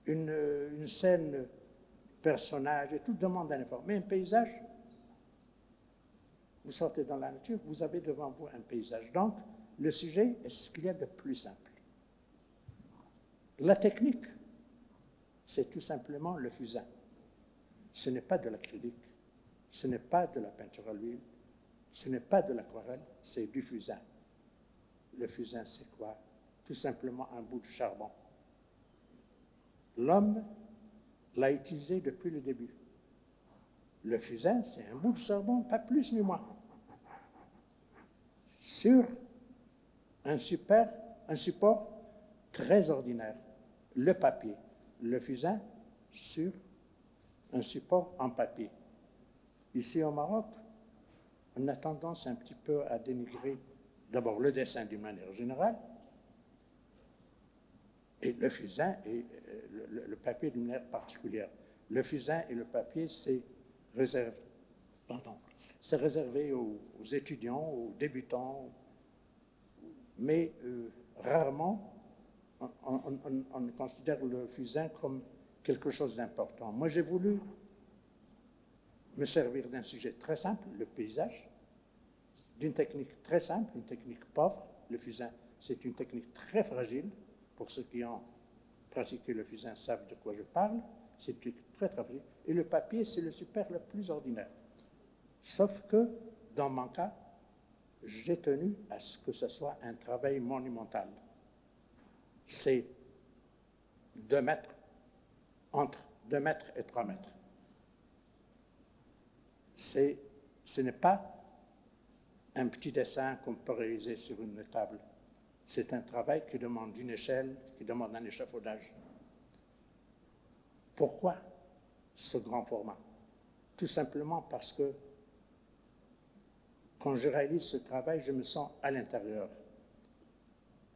Une scène, personnage, et tout demande un effort. Mais un paysage, vous sortez dans la nature, vous avez devant vous un paysage. Donc, le sujet est ce qu'il y a de plus simple. La technique, c'est tout simplement le fusain. Ce n'est pas de l'acrylique, ce n'est pas de la peinture à l'huile, ce n'est pas de l'aquarelle, c'est du fusain. Le fusain, c'est quoi? Tout simplement un bout de charbon. L'homme l'a utilisé depuis le début. Le fusain, c'est un bout de charbon, pas plus ni moins. Sur un support très ordinaire, le papier. Le fusain sur un support en papier. Ici au Maroc, on a tendance un petit peu à dénigrer d'abord le dessin d'une manière générale, et le fusain et le papier d'une manière particulière. Le fusain et le papier, c'est réservé aux étudiants, aux débutants, mais rarement on considère le fusain comme quelque chose d'important. Moi, j'ai voulu me servir d'un sujet très simple, le paysage, d'une technique très simple, une technique pauvre. Le fusain, c'est une technique très fragile. Pour ceux qui ont pratiqué le fusain savent de quoi je parle. C'est une technique très, très fragile. Et le papier, c'est le support le plus ordinaire. Sauf que, dans mon cas, j'ai tenu à ce que ce soit un travail monumental. C'est 2 mètres, entre 2 mètres et 3 mètres. ce n'est pas un petit dessin qu'on peut réaliser sur une table. C'est un travail qui demande une échelle, qui demande un échafaudage. Pourquoi ce grand format? Tout simplement parce que quand je réalise ce travail, je me sens à l'intérieur.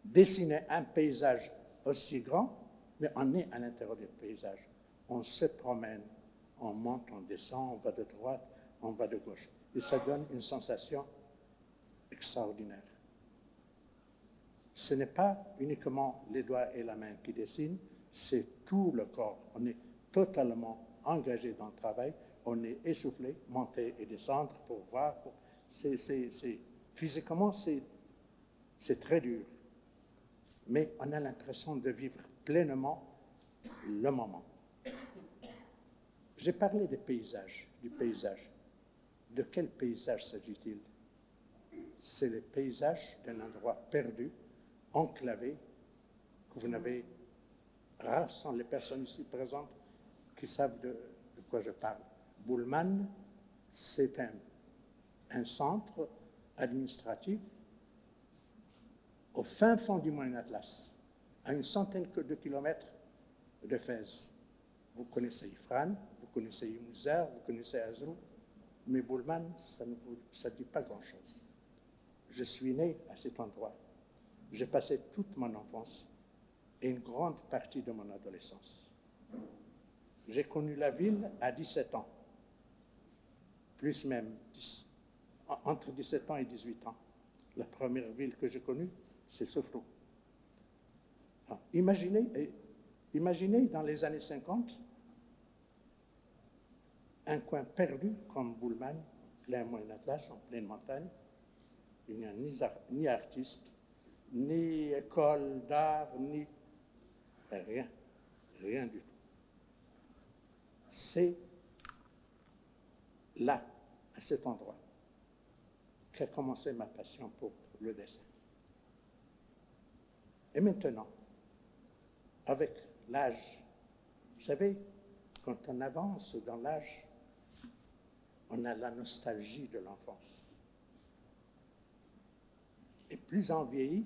Dessiner un paysage aussi grand, mais on est à l'intérieur du paysage. On se promène, on monte, on descend, on va de droite, on va de gauche. Et ça donne une sensation extraordinaire. Ce n'est pas uniquement les doigts et la main qui dessinent, c'est tout le corps. On est totalement engagé dans le travail, on est essoufflé, monter et descendre pour voir. Physiquement, c'est très dur. Mais on a l'impression de vivre pleinement le moment. J'ai parlé des paysages, du paysage. De quel paysage s'agit-il? C'est le paysage d'un endroit perdu, enclavé, que vous n'avez... Rares sont les personnes ici présentes qui savent de quoi je parle. Boulman, c'est un centre administratif au fin fond du Moyen Atlas, à une centaine de kilomètres de Fès. Vous connaissez Ifrane, vous connaissez Imouzer, vous connaissez Azrou, mais Boulman, ça ne dit pas grand-chose. Je suis né à cet endroit. J'ai passé toute mon enfance et une grande partie de mon adolescence. J'ai connu la ville à 17 ans, plus même entre 17 ans et 18 ans. La première ville que j'ai connue, c'est Sofrou. Imaginez dans les années 50, un coin perdu comme Boulman, plein Moyen Atlas, en pleine montagne. Il n'y a ni artiste, ni école d'art, ni rien du tout. C'est là, à cet endroit, qu'a commencé ma passion pour le dessin. Et maintenant, avec l'âge, vous savez, quand on avance dans l'âge, on a la nostalgie de l'enfance. Et plus on vieillit,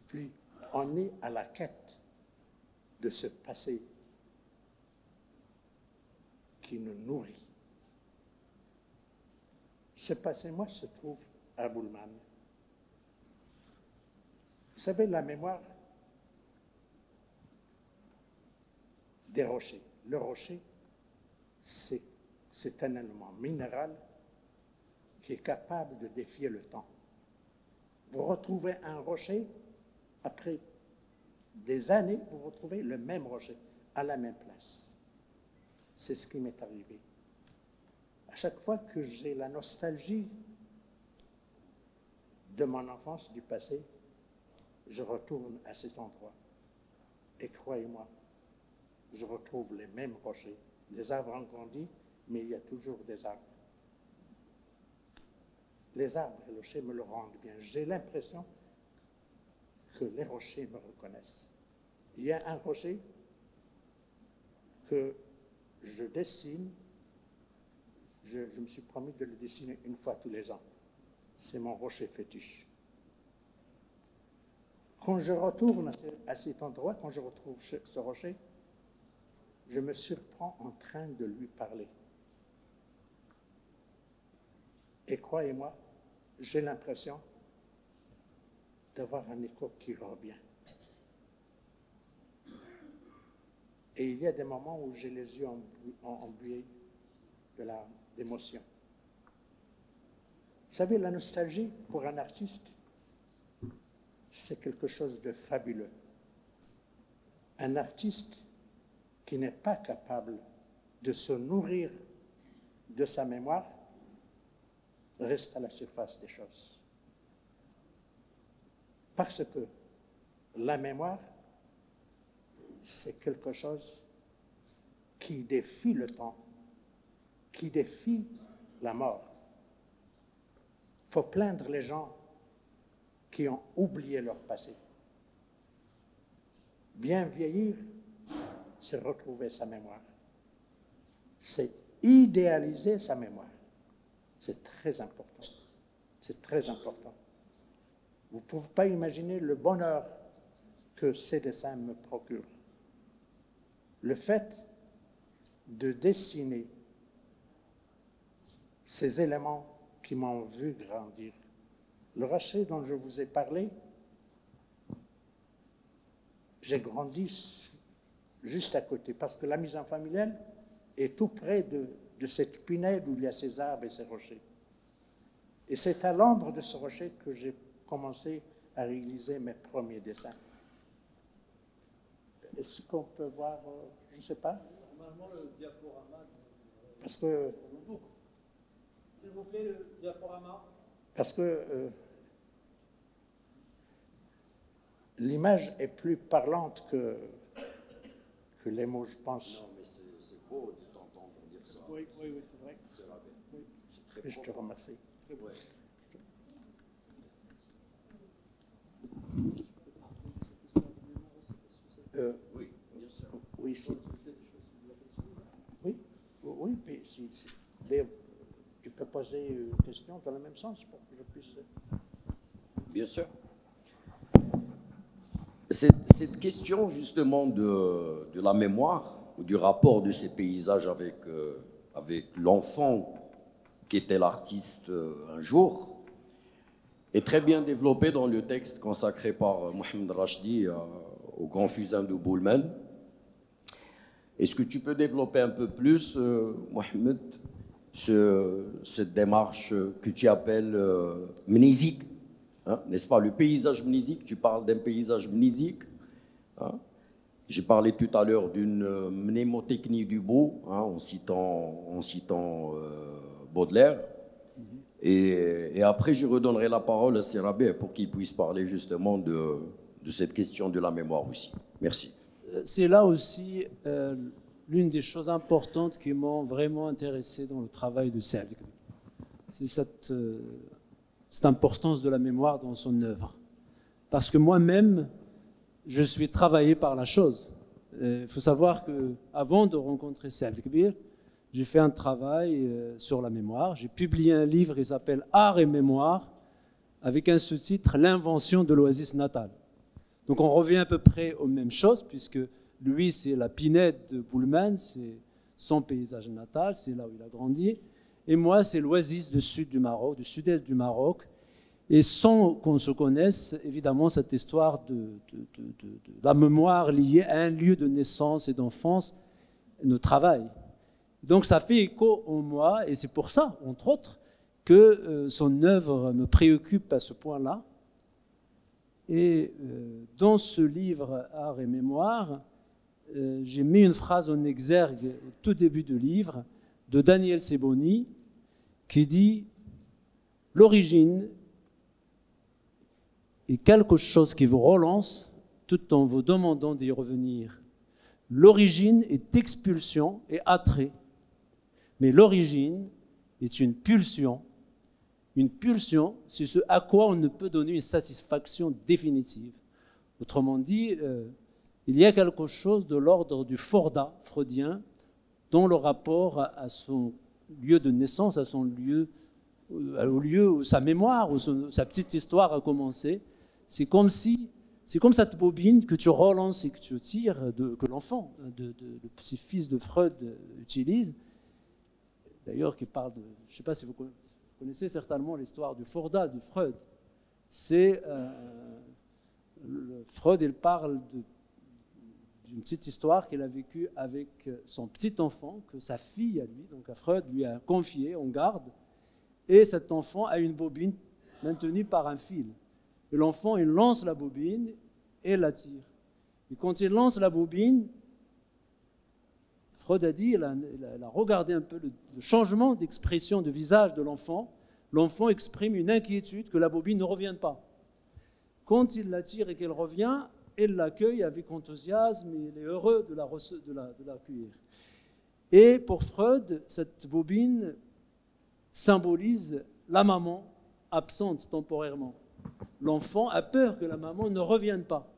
plus on est à la quête de ce passé qui nous nourrit. Ce passé, moi, se trouve à Boulman. Vous savez, la mémoire des rochers. Le rocher, c'est un élément minéral qui est capable de défier le temps. Vous retrouvez un rocher, après des années, vous retrouvez le même rocher, à la même place. C'est ce qui m'est arrivé. À chaque fois que j'ai la nostalgie de mon enfance, du passé, je retourne à cet endroit. Et croyez-moi, je retrouve les mêmes rochers. Les arbres ont grandi, mais il y a toujours des arbres. Les arbres et les rochers me le rendent bien. J'ai l'impression que les rochers me reconnaissent. Il y a un rocher que je dessine. Je me suis promis de le dessiner une fois tous les ans. C'est mon rocher fétiche. Quand je retourne à cet endroit, quand je retrouve ce rocher, je me surprends en train de lui parler. Et croyez-moi, j'ai l'impression d'avoir un écho qui revient. Et il y a des moments où j'ai les yeux embués d'émotion. Vous savez, la nostalgie, pour un artiste, c'est quelque chose de fabuleux. Un artiste qui n'est pas capable de se nourrir de sa mémoire reste à la surface des choses. Parce que la mémoire, c'est quelque chose qui défie le temps, qui défie la mort. Il faut plaindre les gens qui ont oublié leur passé. Bien vieillir, c'est retrouver sa mémoire. C'est idéaliser sa mémoire. C'est très important. C'est très important. Vous ne pouvez pas imaginer le bonheur que ces dessins me procurent. Le fait de dessiner ces éléments qui m'ont vu grandir. Le rocher dont je vous ai parlé, j'ai grandi juste à côté, parce que la maison familiale est tout près de cette pinède où il y a ces arbres et ces rochers. Et c'est à l'ombre de ce rocher que j'ai commencé à réaliser mes premiers dessins. Est-ce qu'on peut voir, je ne sais pas? Normalement, le diaporama. Parce que... S'il vous plaît, le diaporama. Parce que l'image est plus parlante que les mots, je pense. Non, mais c'est beau de t'entendre dire ça. Oui, c'est vrai. Oui, c'est très Je te remercie. ouais. Oui, bien sûr. Oui, si. Oui, mais mais tu peux poser une question dans le même sens pour que je puisse... Bien sûr. Cette question justement de la mémoire, ou du rapport de ces paysages avec l'enfant qui était l'artiste un jour, est très bien développée dans le texte consacré par Mohamed Rachdi au Grand Fusain de Boulmen. Est-ce que tu peux développer un peu plus, Mohamed, cette démarche que tu appelles mnésique, hein, n'est-ce pas? Le paysage mnésique, tu parles d'un paysage mnésique. Hein. J'ai parlé tout à l'heure d'une mnémotechnie du beau, hein, en citant Baudelaire. Et après, je redonnerai la parole à Sérabé pour qu'il puisse parler justement de cette question de la mémoire aussi. Merci. C'est là aussi l'une des choses importantes qui m'ont vraiment intéressé dans le travail de Saad. C'est cette importance de la mémoire dans son œuvre. Parce que moi-même, je suis travaillé par la chose. Il faut savoir qu'avant de rencontrer Saad Kbir, j'ai fait un travail sur la mémoire. J'ai publié un livre qui s'appelle Art et mémoire, avec un sous-titre L'invention de l'oasis natale. Donc on revient à peu près aux mêmes choses, puisque lui, c'est la pinède de Boulmen, c'est son paysage natal, c'est là où il a grandi. Et moi, c'est l'oasis du sud du Maroc, du sud-est du Maroc. Et sans qu'on se connaisse, évidemment, cette histoire de la mémoire liée à un lieu de naissance et d'enfance nous travaille. Donc ça fait écho en moi, et c'est pour ça, entre autres, que son œuvre me préoccupe à ce point-là. Et dans ce livre Art et mémoire, j'ai mis une phrase en exergue au tout début du livre de Daniel Seboni qui dit « L'origine est quelque chose qui vous relance tout en vous demandant d'y revenir. L'origine est expulsion et attrait, mais l'origine est une pulsion. Une pulsion, c'est ce à quoi on ne peut donner une satisfaction définitive. Autrement dit, il y a quelque chose de l'ordre du forda freudien dans le rapport à son lieu de naissance, à son lieu, au lieu où sa mémoire, où sa petite histoire a commencé. C'est comme cette bobine que tu relances et que tu tires, que l'enfant, le petit-fils de Freud utilise. D'ailleurs, qui parle de, je ne sais pas si vous connaissez certainement l'histoire du forda de Freud. C'est Freud, il parle d'une petite histoire qu'il a vécue avec son petit enfant, que sa fille à lui, donc à Freud, lui a confié en garde. Et cet enfant a une bobine maintenue par un fil. Et l'enfant, il lance la bobine et la tire. Et quand il lance la bobine, Freud a dit, il a regardé un peu le changement d'expression de visage de l'enfant. L'enfant exprime une inquiétude que la bobine ne revienne pas. Quand il la tire et qu'elle revient, elle l'accueille avec enthousiasme et il est heureux de l'accueillir. Et pour Freud, cette bobine symbolise la maman absente temporairement. L'enfant a peur que la maman ne revienne pas.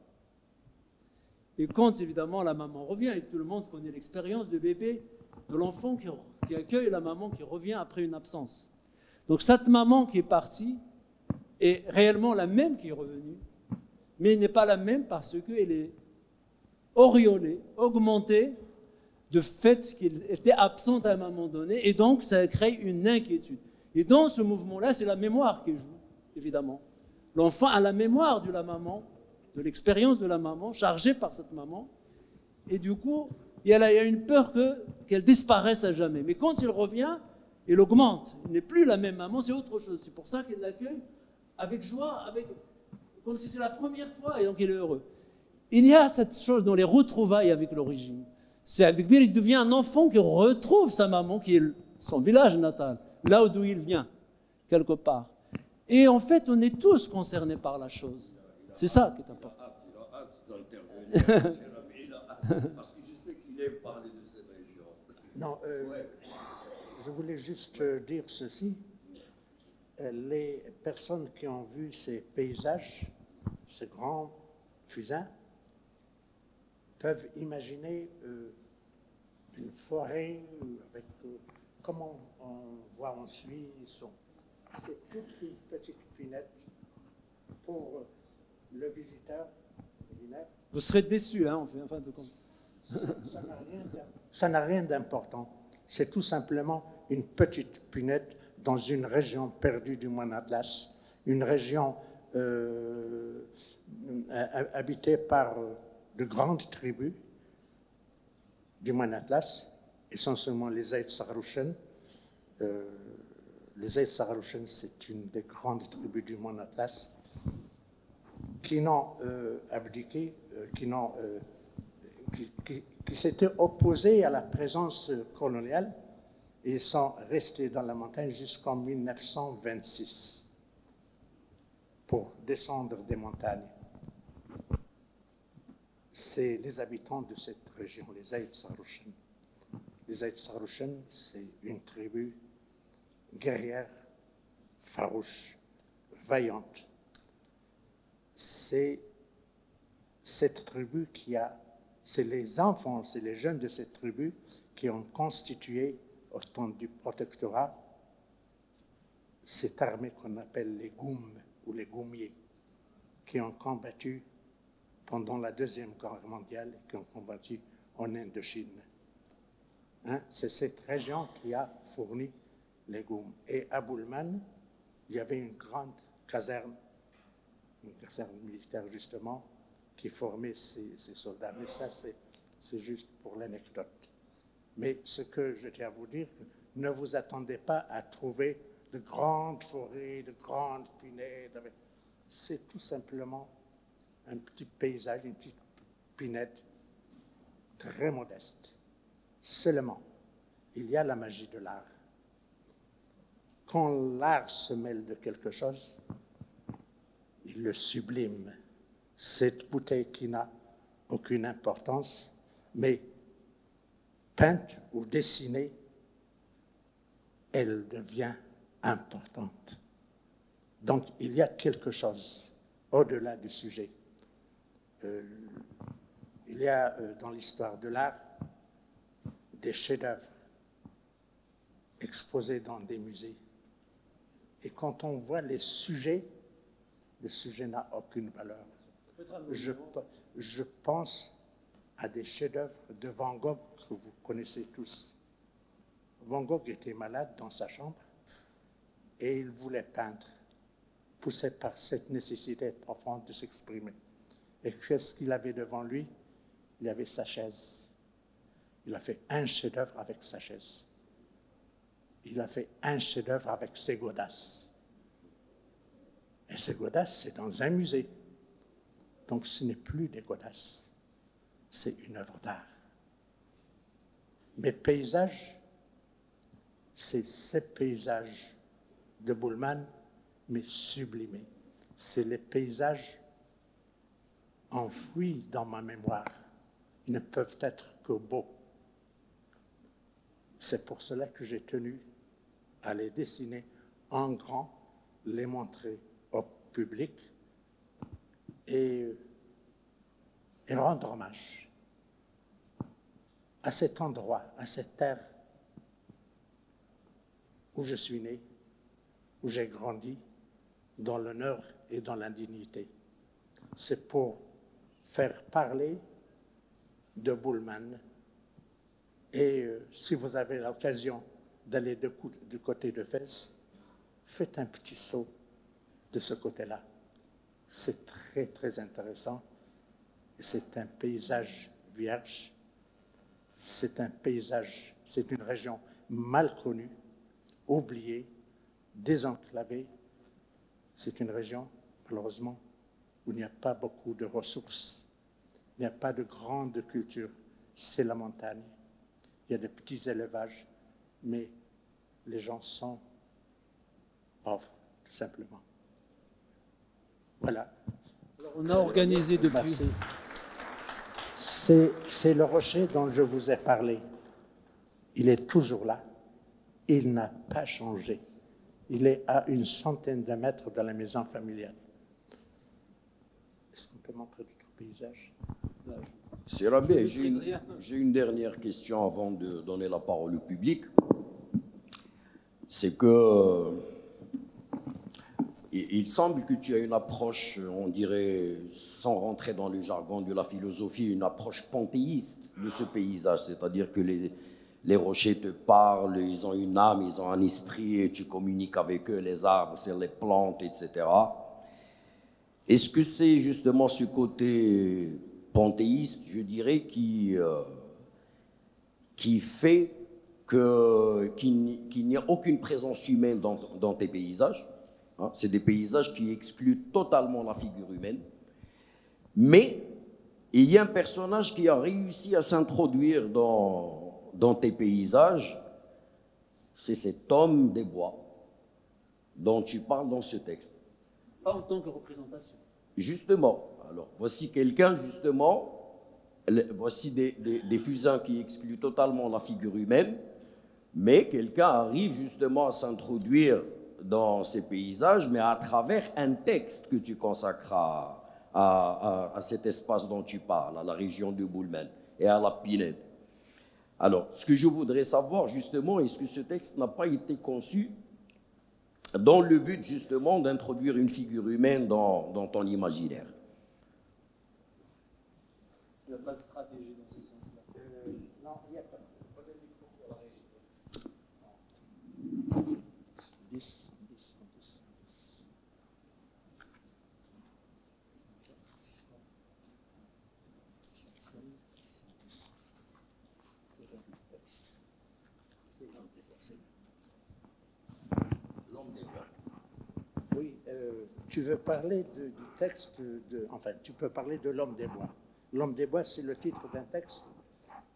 Et quand évidemment la maman revient, et tout le monde connaît l'expérience de bébé, de l'enfant qui accueille la maman qui revient après une absence. Donc cette maman qui est partie est réellement la même qui est revenue, mais elle n'est pas la même parce qu'elle est auréolée, augmentée de fait qu'elle était absente à un moment donné, et donc ça crée une inquiétude. Et dans ce mouvement-là, c'est la mémoire qui joue, évidemment. L'enfant a la mémoire de la maman, de l'expérience de la maman, chargée par cette maman, et du coup, il y a une peur qu'elle disparaisse à jamais. Mais quand il revient, il augmente. Il n'est plus la même maman, c'est autre chose. C'est pour ça qu'il l'accueille avec joie, comme si c'est la première fois, et donc il est heureux. Il y a cette chose dans les retrouvailles avec l'origine. C'est Abdelkbir, il devient un enfant qui retrouve sa maman, qui est son village natal, là d'où il vient, quelque part. Et en fait, on est tous concernés par la chose. C'est ça qui est important. Parce que je sais qu'il aime parler de cette région. Non, je voulais juste dire ceci. Les personnes qui ont vu ces paysages, ces grands fusains, peuvent imaginer une forêt avec, comme on voit en Suisse, c'est toute une petite pinette pour le visiteur. Vous serez déçus, hein, en fin de compte. Ça n'a rien d'important. C'est tout simplement une petite pinette dans une région perdue du Mont Atlas, une région habitée par de grandes tribus du Mont Atlas, essentiellement les Aïd Sarrouchen. Les Aïd Sarrouchen, c'est une des grandes tribus du Mont Atlas qui n'ont abdiqué, qui s'étaient opposés à la présence coloniale et sont restés dans la montagne jusqu'en 1926 pour descendre des montagnes. C'est les habitants de cette région, les Aïd Sarrouchen. Les Aïd Sarrouchen, c'est une tribu guerrière, farouche, vaillante. C'est cette tribu c'est les enfants, c'est les jeunes de cette tribu qui ont constitué, au temps du protectorat, cette armée qu'on appelle les Goum ou les Goumiers, qui ont combattu pendant la Deuxième Guerre mondiale et qui ont combattu en Indochine. Hein? C'est cette région qui a fourni les Goum. Et à Boulman, il y avait une grande caserne militaire justement, qui formait ces soldats. Mais ça, c'est juste pour l'anecdote. Mais ce que je tiens à vous dire, ne vous attendez pas à trouver de grandes forêts, de grandes pinèdes. C'est tout simplement un petit paysage, une petite pinède très modeste. Seulement, il y a la magie de l'art. Quand l'art se mêle de quelque chose, il le sublime. Cette bouteille qui n'a aucune importance, mais peinte ou dessinée, elle devient importante. Donc, il y a quelque chose au-delà du sujet. Il y a dans l'histoire de l'art des chefs-d'œuvre exposés dans des musées. Et quand on voit les sujets, le sujet n'a aucune valeur. Je pense à des chefs-d'œuvre de Van Gogh que vous connaissez tous. Van Gogh était malade dans sa chambre et il voulait peindre, poussé par cette nécessité profonde de s'exprimer. Et qu'est-ce qu'il avait devant lui? Il avait sa chaise. Il a fait un chef-d'œuvre avec sa chaise. Il a fait un chef-d'œuvre avec ses godasses. Et ces godasses, c'est dans un musée. Donc ce n'est plus des godasses, c'est une œuvre d'art. Mes paysages, c'est ces paysages de Boulman, mais sublimés. C'est les paysages enfouis dans ma mémoire. Ils ne peuvent être que beaux. C'est pour cela que j'ai tenu à les dessiner en grand, les montrer au public et rendre hommage à cet endroit, à cette terre où je suis né, où j'ai grandi, dans l'honneur et dans l'indignité. C'est pour faire parler de Bullman. Et si vous avez l'occasion d'aller du côté de Fès, faites un petit saut de ce côté-là. C'est très, très intéressant. C'est un paysage vierge. C'est un paysage, c'est une région mal connue, oubliée, désenclavée. C'est une région, malheureusement, où il n'y a pas beaucoup de ressources. Il n'y a pas de grande culture. C'est la montagne. Il y a des petits élevages, mais les gens sont pauvres, tout simplement. Voilà. Alors, on a organisé depuis... Merci. C'est le rocher dont je vous ai parlé. Il est toujours là. Il n'a pas changé. Il est à une centaine de mètres de la maison familiale. Est-ce qu'on peut montrer d'autres paysages? C'est Rabé, j'ai une dernière question avant de donner la parole au public. C'est que il semble que tu as une approche, on dirait, sans rentrer dans le jargon de la philosophie, une approche panthéiste de ce paysage. C'est-à-dire que les rochers te parlent, ils ont une âme, ils ont un esprit, et tu communiques avec eux, les arbres, c'est les plantes, etc. Est-ce que c'est justement ce côté panthéiste, je dirais, qui fait qu'il n'y a aucune présence humaine dans tes paysages, hein? C'est des paysages qui excluent totalement la figure humaine. Mais il y a un personnage qui a réussi à s'introduire dans tes paysages, c'est cet homme des bois dont tu parles dans ce texte. Pas en tant que représentation. Justement. Alors, voici quelqu'un, justement, voici des fusains qui excluent totalement la figure humaine, mais quelqu'un arrive justement à s'introduire dans ces paysages, mais à travers un texte que tu consacres à cet espace dont tu parles, à la région de Bullman et à la Pinède. Alors, ce que je voudrais savoir, justement, est-ce que ce texte n'a pas été conçu dans le but, justement, d'introduire une figure humaine dans ton imaginaire? Il n'y a pas de stratégie dans ce sens-là. Non, il n'y a pas. 10. Oui, tu veux parler du texte, enfin, tu peux parler de L'Homme des Bois. L'Homme des Bois, c'est le titre d'un texte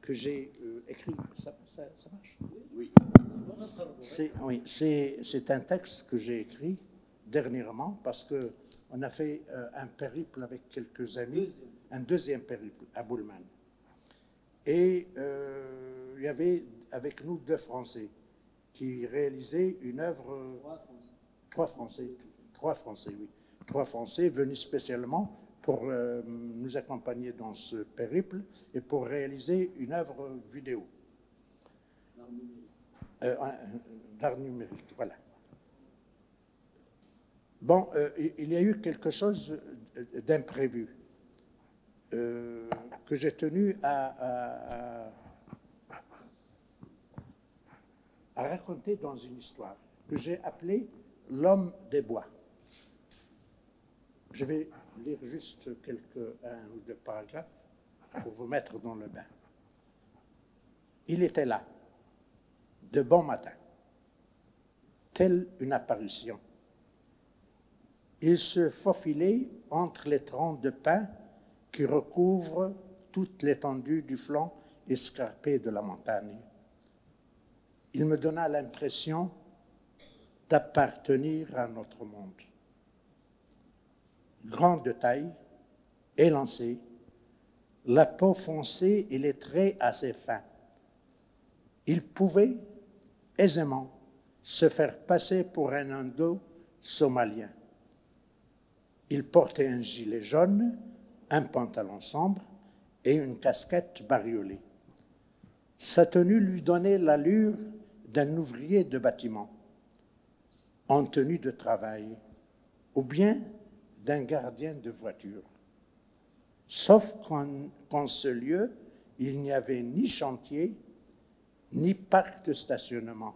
que j'ai écrit. Ça marche? Oui. Oui, c'est un texte que j'ai écrit dernièrement parce qu'on a fait un périple avec quelques amis, un deuxième périple à Bullman. Et il y avait avec nous 2 Français qui réalisaient une œuvre... 3 Français, oui. 3 Français venus spécialement pour nous accompagner dans ce périple et pour réaliser une œuvre vidéo. D'art numérique, voilà. Bon, il y a eu quelque chose d'imprévu que j'ai tenu à raconter dans une histoire que j'ai appelée L'Homme des Bois. Je vais lire juste un ou 2 paragraphes pour vous mettre dans le bain. Il était là, de bon matin, telle une apparition. Il se faufilait entre les troncs de pin qui recouvrent toute l'étendue du flanc escarpé de la montagne. Il me donna l'impression d'appartenir à notre monde. Grand de taille, élancé, la peau foncée et les traits assez fins. Il pouvait aisément se faire passer pour un Indo-Somalien. Il portait un gilet jaune, un pantalon sombre et une casquette bariolée. Sa tenue lui donnait l'allure d'un ouvrier de bâtiment en tenue de travail ou bien d'un gardien de voiture. Sauf qu'en ce lieu, il n'y avait ni chantier, ni parc de stationnement,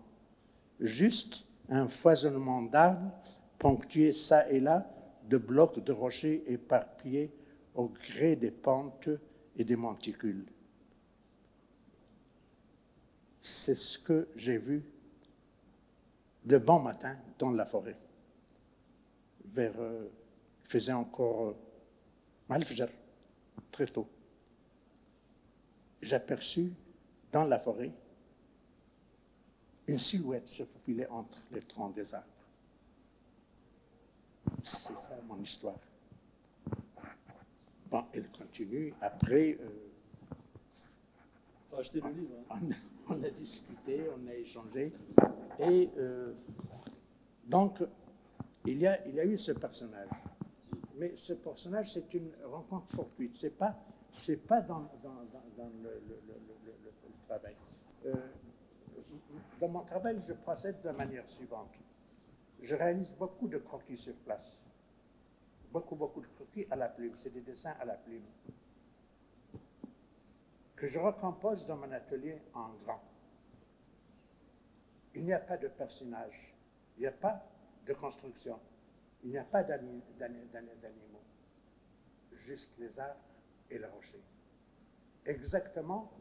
juste un foisonnement d'arbres ponctué çà et là de blocs de rochers éparpillés au gré des pentes et des monticules. C'est ce que j'ai vu de bon matin dans la forêt. Il faisait encore Al-Fajr, très tôt. J'aperçus dans la forêt une silhouette se faufiler entre les troncs des arbres. C'est ça mon histoire. Bon, elle continue. Après, Faut acheter le livre. on a discuté, on a échangé. Et donc, il y a eu ce personnage. Mais ce personnage, c'est une rencontre fortuite. C'est pas dans le travail. Dans mon travail, je procède de la manière suivante. Je réalise beaucoup de croquis sur place. Beaucoup de croquis à la plume. C'est des dessins à la plume. Que je recompose dans mon atelier en grand. Il n'y a pas de personnage. Il n'y a pas de construction. Il n'y a pas d'animaux. Juste les arbres et les rochers. Exactement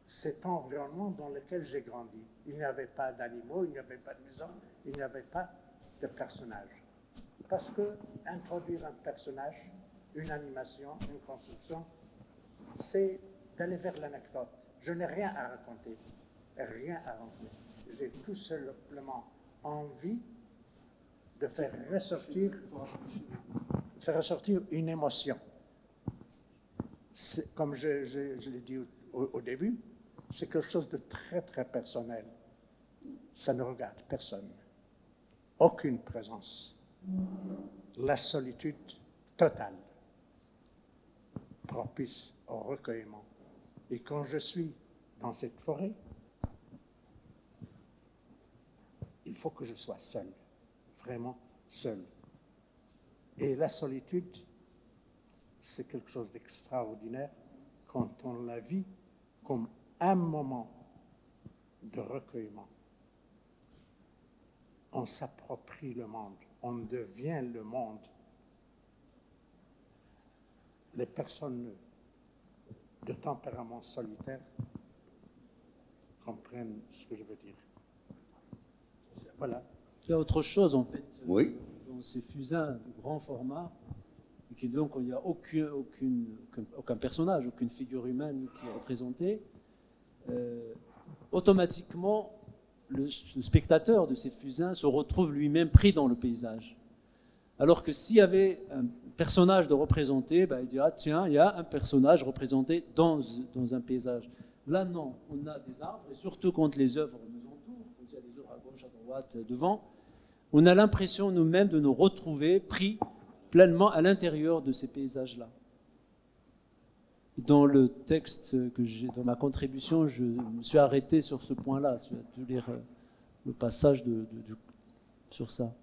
cet environnement dans lequel j'ai grandi. Il n'y avait pas d'animaux, il n'y avait pas de maison, il n'y avait pas de personnage. Parce que introduire un personnage, une animation, une construction, c'est d'aller vers l'anecdote. Je n'ai rien à raconter, rien à raconter. J'ai tout simplement envie de faire ressortir une émotion. Comme je l'ai dit au début, c'est quelque chose de très, très personnel. Ça ne regarde personne. Aucune présence. La solitude totale, propice au recueillement. Et quand je suis dans cette forêt, il faut que je sois seul, vraiment seul. Et la solitude, c'est quelque chose d'extraordinaire quand on la vit comme un moment de recueillement. On s'approprie le monde, on devient le monde. Les personnes de tempérament solitaire comprennent ce que je veux dire. Voilà. Il y a autre chose, en fait, Oui. dans ces fusains de grand format, et qui donc il n'y a aucun personnage, aucune figure humaine qui est représentée. Automatiquement, le spectateur de ces fusains se retrouve lui-même pris dans le paysage. Alors que s'il y avait un personnage de représenté, il dira, tiens, il y a un personnage représenté dans un paysage. Là, non, on a des arbres, et surtout quand les œuvres nous entourent, quand il y a des œuvres à gauche, à droite, devant, on a l'impression nous-mêmes de nous retrouver pris pleinement à l'intérieur de ces paysages-là. Dans le texte que j'ai, dans ma contribution, je me suis arrêté sur ce point-là, de lire le passage sur ça.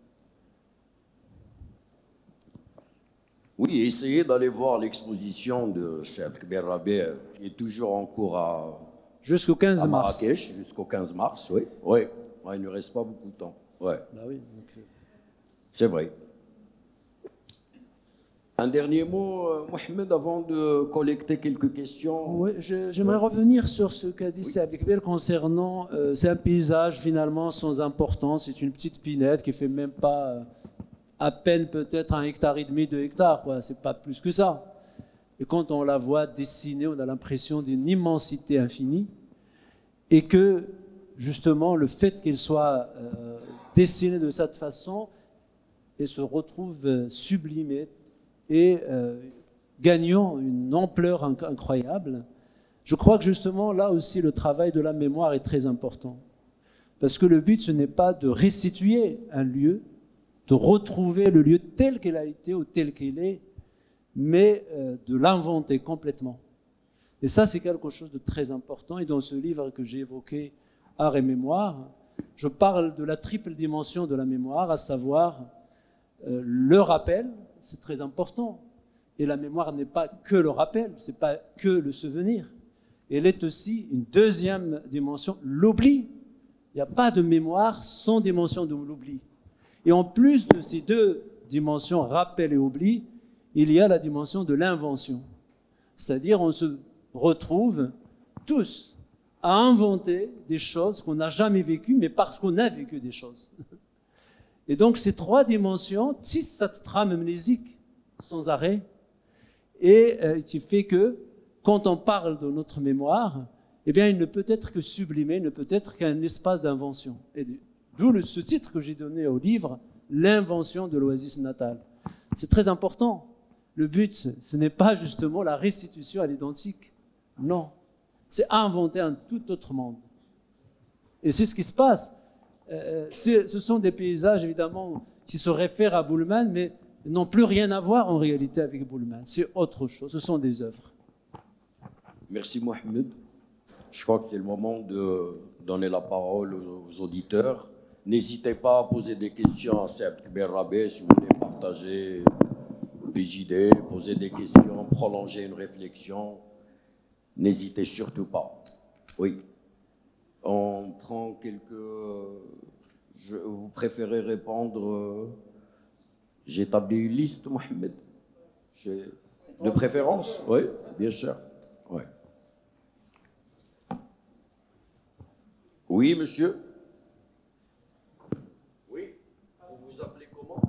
Oui, essayez d'aller voir l'exposition de Saad Kbir Rabi, qui est toujours en cours jusqu'au 15 mars. Marrakech, jusqu'au 15 mars, oui. Oui, il ne reste pas beaucoup de temps. Ouais. Bah oui, c'est vrai. Un dernier mot, Mohamed, avant de collecter quelques questions. Oui, j'aimerais revenir sur ce qu'a dit Saad Kbir concernant, c'est un paysage finalement sans importance, c'est une petite pinette qui fait même pas à peine peut-être 1,5 hectare, 2 hectares, quoi. C'est pas plus que ça. Et quand on la voit dessinée, on a l'impression d'une immensité infinie, et que justement le fait qu'elle soit dessinée de cette façon, elle se retrouve sublimée et gagnant une ampleur incroyable. Je crois que justement là aussi le travail de la mémoire est très important. Parce que le but, ce n'est pas de restituer un lieu, de retrouver le lieu tel qu'il a été ou tel qu'il est, mais de l'inventer complètement. Et ça, c'est quelque chose de très important. Et dans ce livre que j'ai évoqué, Art et mémoire, je parle de la triple dimension de la mémoire, à savoir le rappel, c'est très important. Et la mémoire n'est pas que le rappel, ce n'est pas que le souvenir. Elle est aussi une deuxième dimension, l'oubli. Il n'y a pas de mémoire sans dimension de l'oubli. Et en plus de ces deux dimensions, rappel et oubli, il y a la dimension de l'invention. C'est-à-dire on se retrouve tous à inventer des choses qu'on n'a jamais vécues, mais parce qu'on a vécu des choses. Et donc ces trois dimensions tissent cette trame amnésique sans arrêt, et qui fait que quand on parle de notre mémoire, eh bien, il ne peut être que sublimé, il ne peut être qu'un espace d'invention. Et d'où ce titre que j'ai donné au livre, l'invention de l'oasis natale. C'est très important. Le but, ce n'est pas justement la restitution à l'identique. Non. C'est inventer un tout autre monde. Et c'est ce qui se passe. Ce sont des paysages, évidemment, qui se réfèrent à Boulman, mais n'ont plus rien à voir en réalité avec Boulman. C'est autre chose. Ce sont des œuvres. Merci Mohamed. Je crois que c'est le moment de donner la parole aux auditeurs. N'hésitez pas à poser des questions à Saïd Kbir Rabeh si vous voulez partager des idées, poser des questions, prolonger une réflexion. N'hésitez surtout pas. Oui. On prend quelques... Vous préférez répondre... J'établis une liste, Mohamed. De préférence? Oui, bien sûr. Ouais. Oui, monsieur. Oui. Vous vous appelez comment?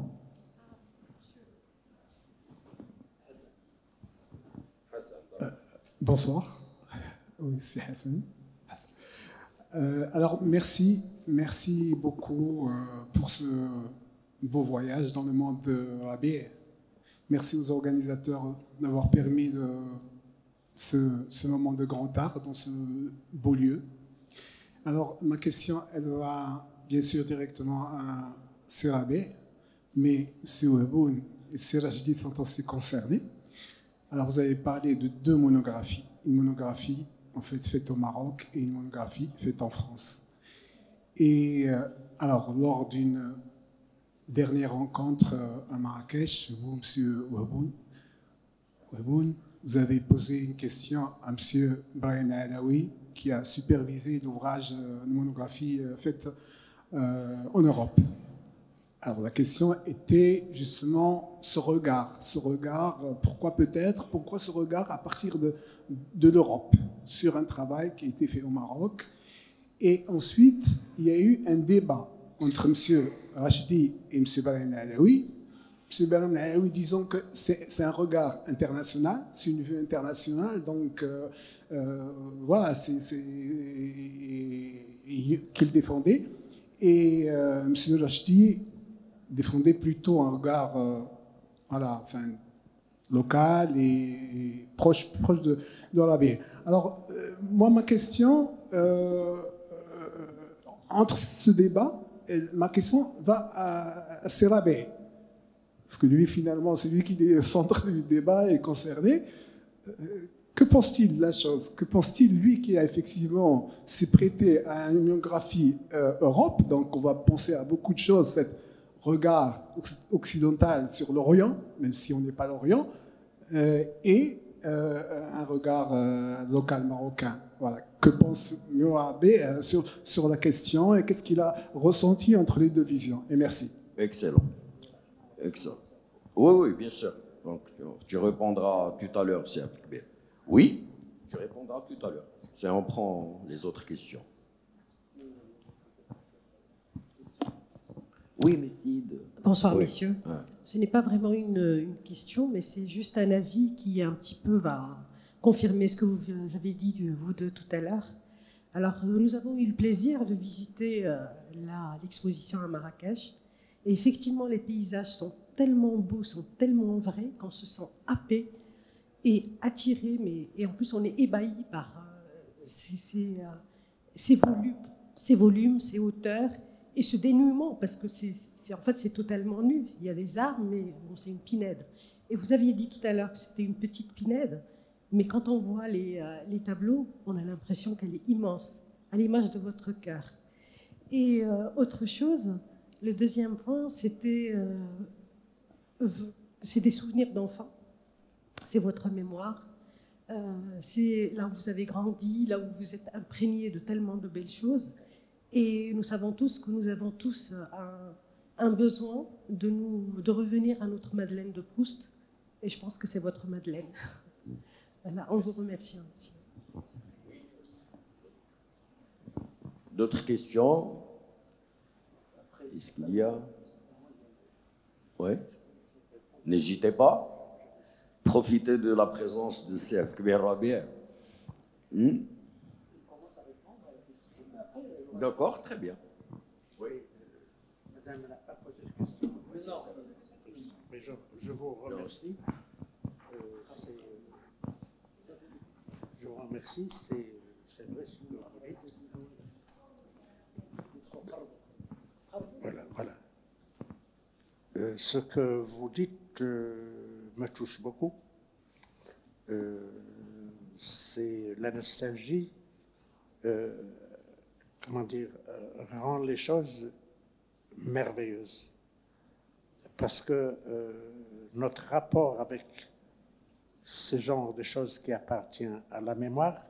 Bonsoir. Oui, c'est Hassan. Alors, merci beaucoup pour ce beau voyage dans le monde de Rabih. Merci aux organisateurs d'avoir permis ce moment de grand art dans ce beau lieu. Alors, ma question, elle va bien sûr directement à Sir Rabih, mais M. Wahboun et Sir Rachdi sont aussi concernés. Alors, vous avez parlé de deux monographies. Une monographie, en fait, faite au Maroc et une monographie faite en France. Et alors, lors d'une dernière rencontre à Marrakech, vous, M. Wahboun, vous avez posé une question à M. Brahim Alaoui, qui a supervisé l'ouvrage, une monographie faite en Europe. Alors la question était justement ce regard, pourquoi ce regard à partir de l'Europe sur un travail qui a été fait au Maroc. Et ensuite, il y a eu un débat entre M. Rachdi et M. Brahim Alaoui. M. Brahim Alaoui disant que c'est un regard international, c'est une vue internationale, donc voilà, qu'il défendait. Et M. Rachdi défendait plutôt un regard local et proche de Rabih. Alors, moi, ma question, entre ce débat, ma question va à Sir Rabih. Parce que lui, finalement, c'est lui qui est au centre du débat et concerné. Que pense-t-il de la chose? Que pense-t-il, lui, qui a effectivement s'est prêté à une monographie Europe? Donc, on va penser à beaucoup de choses, cet regard occidental sur l'Orient, même si on n'est pas l'Orient, et un regard local marocain. Voilà. Que pense Rabih sur la question et qu'est-ce qu'il a ressenti entre les deux visions? Et merci. Excellent. Excellent. Oui, bien sûr. Donc, tu répondras tout à l'heure, c'est Kbir. Oui, tu répondras tout à l'heure. On prend les autres questions. Oui, Messid. Bonsoir, oui. Messieurs. Ouais. Ce n'est pas vraiment une question, mais c'est juste un avis qui un petit peu va confirmer ce que vous avez dit, vous deux, tout à l'heure. Alors, nous avons eu le plaisir de visiter l'exposition à Marrakech. Et effectivement, les paysages sont tellement beaux, sont tellement vrais qu'on se sent happé et attiré, et en plus on est ébahi par ces volumes, ces hauteurs et ce dénouement, parce que en fait c'est totalement nu. Il y a des arbres, mais bon, c'est une pinède. Et vous aviez dit tout à l'heure que c'était une petite pinède, Mais quand on voit les tableaux, on a l'impression qu'elle est immense, à l'image de votre cœur. Et autre chose, le deuxième point, c'est des souvenirs d'enfants. C'est votre mémoire. C'est là où vous avez grandi, là où vous êtes imprégné de tellement de belles choses. Et nous savons tous que nous avons tous un besoin de revenir à notre Madeleine de Proust. Et je pense que c'est votre Madeleine. Voilà, on vous remercie aussi. D'autres questions? Est-ce qu'il y a? Oui. N'hésitez pas. Profitez de la présence de Cheikh Kbir Rabia. D'accord, très bien. Oui, madame n'a pas posé de question. Mais je vous remercie. Je vous remercie, c'est vrai ce que vous dites. Voilà. Ce que vous dites me touche beaucoup. C'est la nostalgie, rend les choses merveilleuses. Parce que notre rapport avec ce genre de choses qui appartient à la mémoire,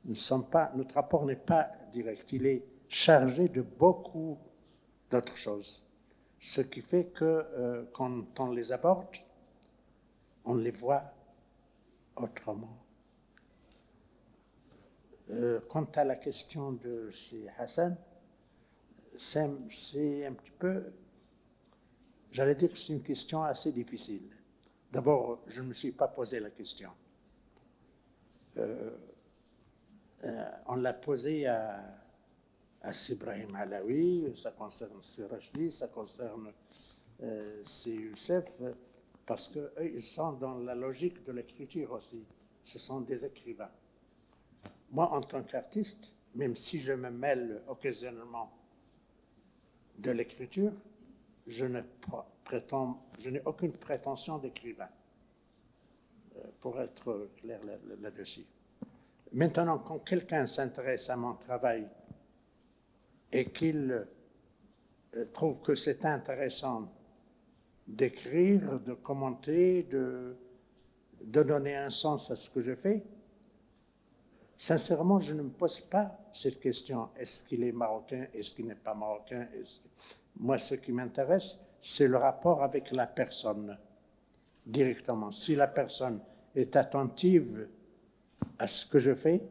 notre rapport n'est pas direct, il est chargé de beaucoup d'autres choses. Ce qui fait que quand on les aborde, on les voit autrement. Quant à la question de C. Hassan, c'est un petit peu, j'allais dire que c'est une question assez difficile. D'abord, je ne me suis pas posé la question. On l'a posée à Ibrahim Alaoui, ça concerne Sirajli, ça concerne Youssef, parce qu'eux, ils sont dans la logique de l'écriture aussi. Ce sont des écrivains. Moi, en tant qu'artiste, même si je me mêle occasionnellement de l'écriture, je n'ai aucune prétention d'écrivain, pour être clair là-dessus. Maintenant, quand quelqu'un s'intéresse à mon travail et qu'il trouve que c'est intéressant d'écrire, de commenter, de donner un sens à ce que je fais, sincèrement, je ne me pose pas cette question. Est-ce qu'il est marocain? Est-ce qu'il n'est pas marocain? Moi, ce qui m'intéresse, c'est le rapport avec la personne, directement. Si la personne est attentive à ce que je fais,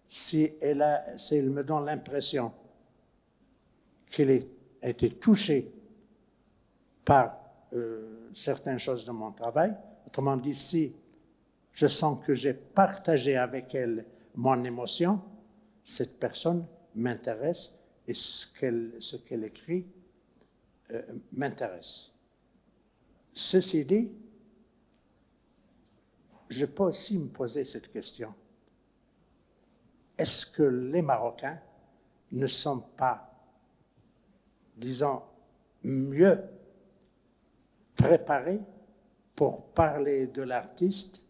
si elle me donne l'impression qu'elle a été touchée par certaines choses de mon travail, autrement dit, si je sens que j'ai partagé avec elle mon émotion, cette personne m'intéresse et ce qu'elle écrit m'intéresse. Ceci dit, je peux aussi me poser cette question. Est-ce que les Marocains ne sont pas, disons, mieux préparés pour parler de l'artiste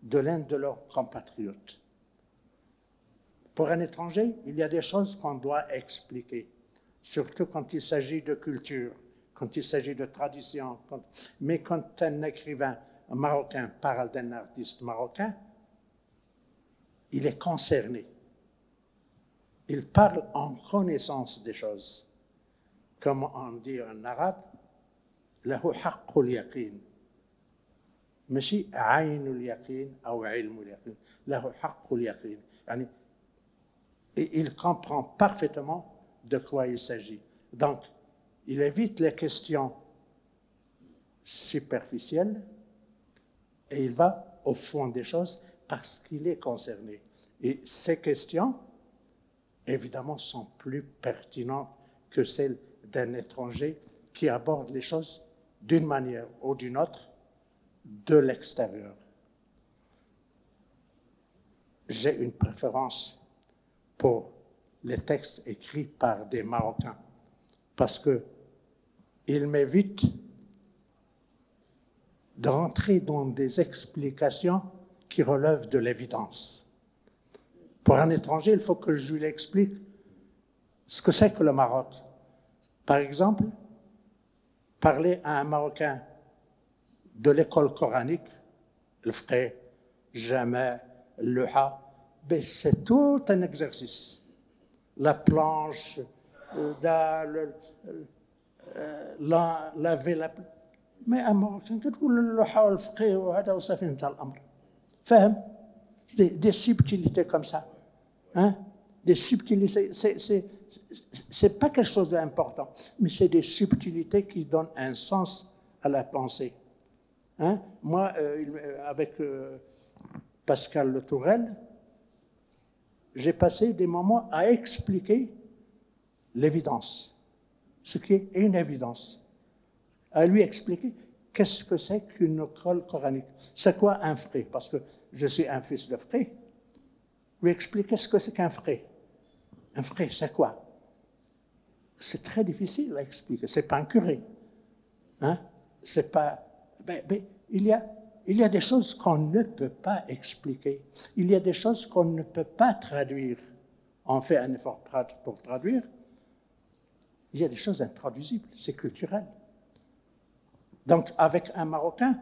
de l'un de leurs compatriotes? Pour un étranger, il y a des choses qu'on doit expliquer, surtout quand il s'agit de culture, quand il s'agit de tradition. Mais quand un écrivain marocain parle d'un artiste marocain, il est concerné. Il parle en connaissance des choses. Comme on dit en arabe, « lahu haqqul yaqin ». ماشي عين اليقين أو علم اليقين له حق اليقين يعني il comprend parfaitement de quoi il s'agit. Donc, il évite les questions superficielles et il va au fond des choses parce qu'il est concerné. Et ces questions, évidemment, sont plus pertinentes que celles d'un étranger qui aborde les choses d'une manière ou d'une autre de l'extérieur. J'ai une préférence pour les textes écrits par des Marocains parce qu'ils m'évitent de rentrer dans des explications qui relèvent de l'évidence. Pour un étranger, il faut que je lui explique ce que c'est que le Maroc. Par exemple, parler à un Marocain de l'école coranique, le fiqh, jamais, le ha, ben c'est tout un exercice. La planche, laver la... Mais un Marocain, تقول اللوحة والفقه وهذا وصافي انتهى الأمر. فاهم؟ Des subtilités comme ça. Hein? Des subtilités, c'est pas quelque chose d'important, mais c'est des subtilités qui donnent un sens à la pensée. Hein? Moi, avec Pascal Le Tourel, j'ai passé des moments à expliquer l'évidence, ce qui est une évidence, à lui expliquer qu'est-ce que c'est qu'une école coranique, c'est quoi un fiqh, parce que je suis un fils de fiqh, lui expliquer ce que c'est qu'un fiqh. Un fiqh, c'est quoi? C'est très difficile à expliquer, c'est pas un curé, hein? C'est pas... il y a des choses qu'on ne peut pas expliquer. Il y a des choses qu'on ne peut pas traduire. On fait un effort pour traduire. Il y a des choses intraduisibles, c'est culturel. Donc, avec un Marocain,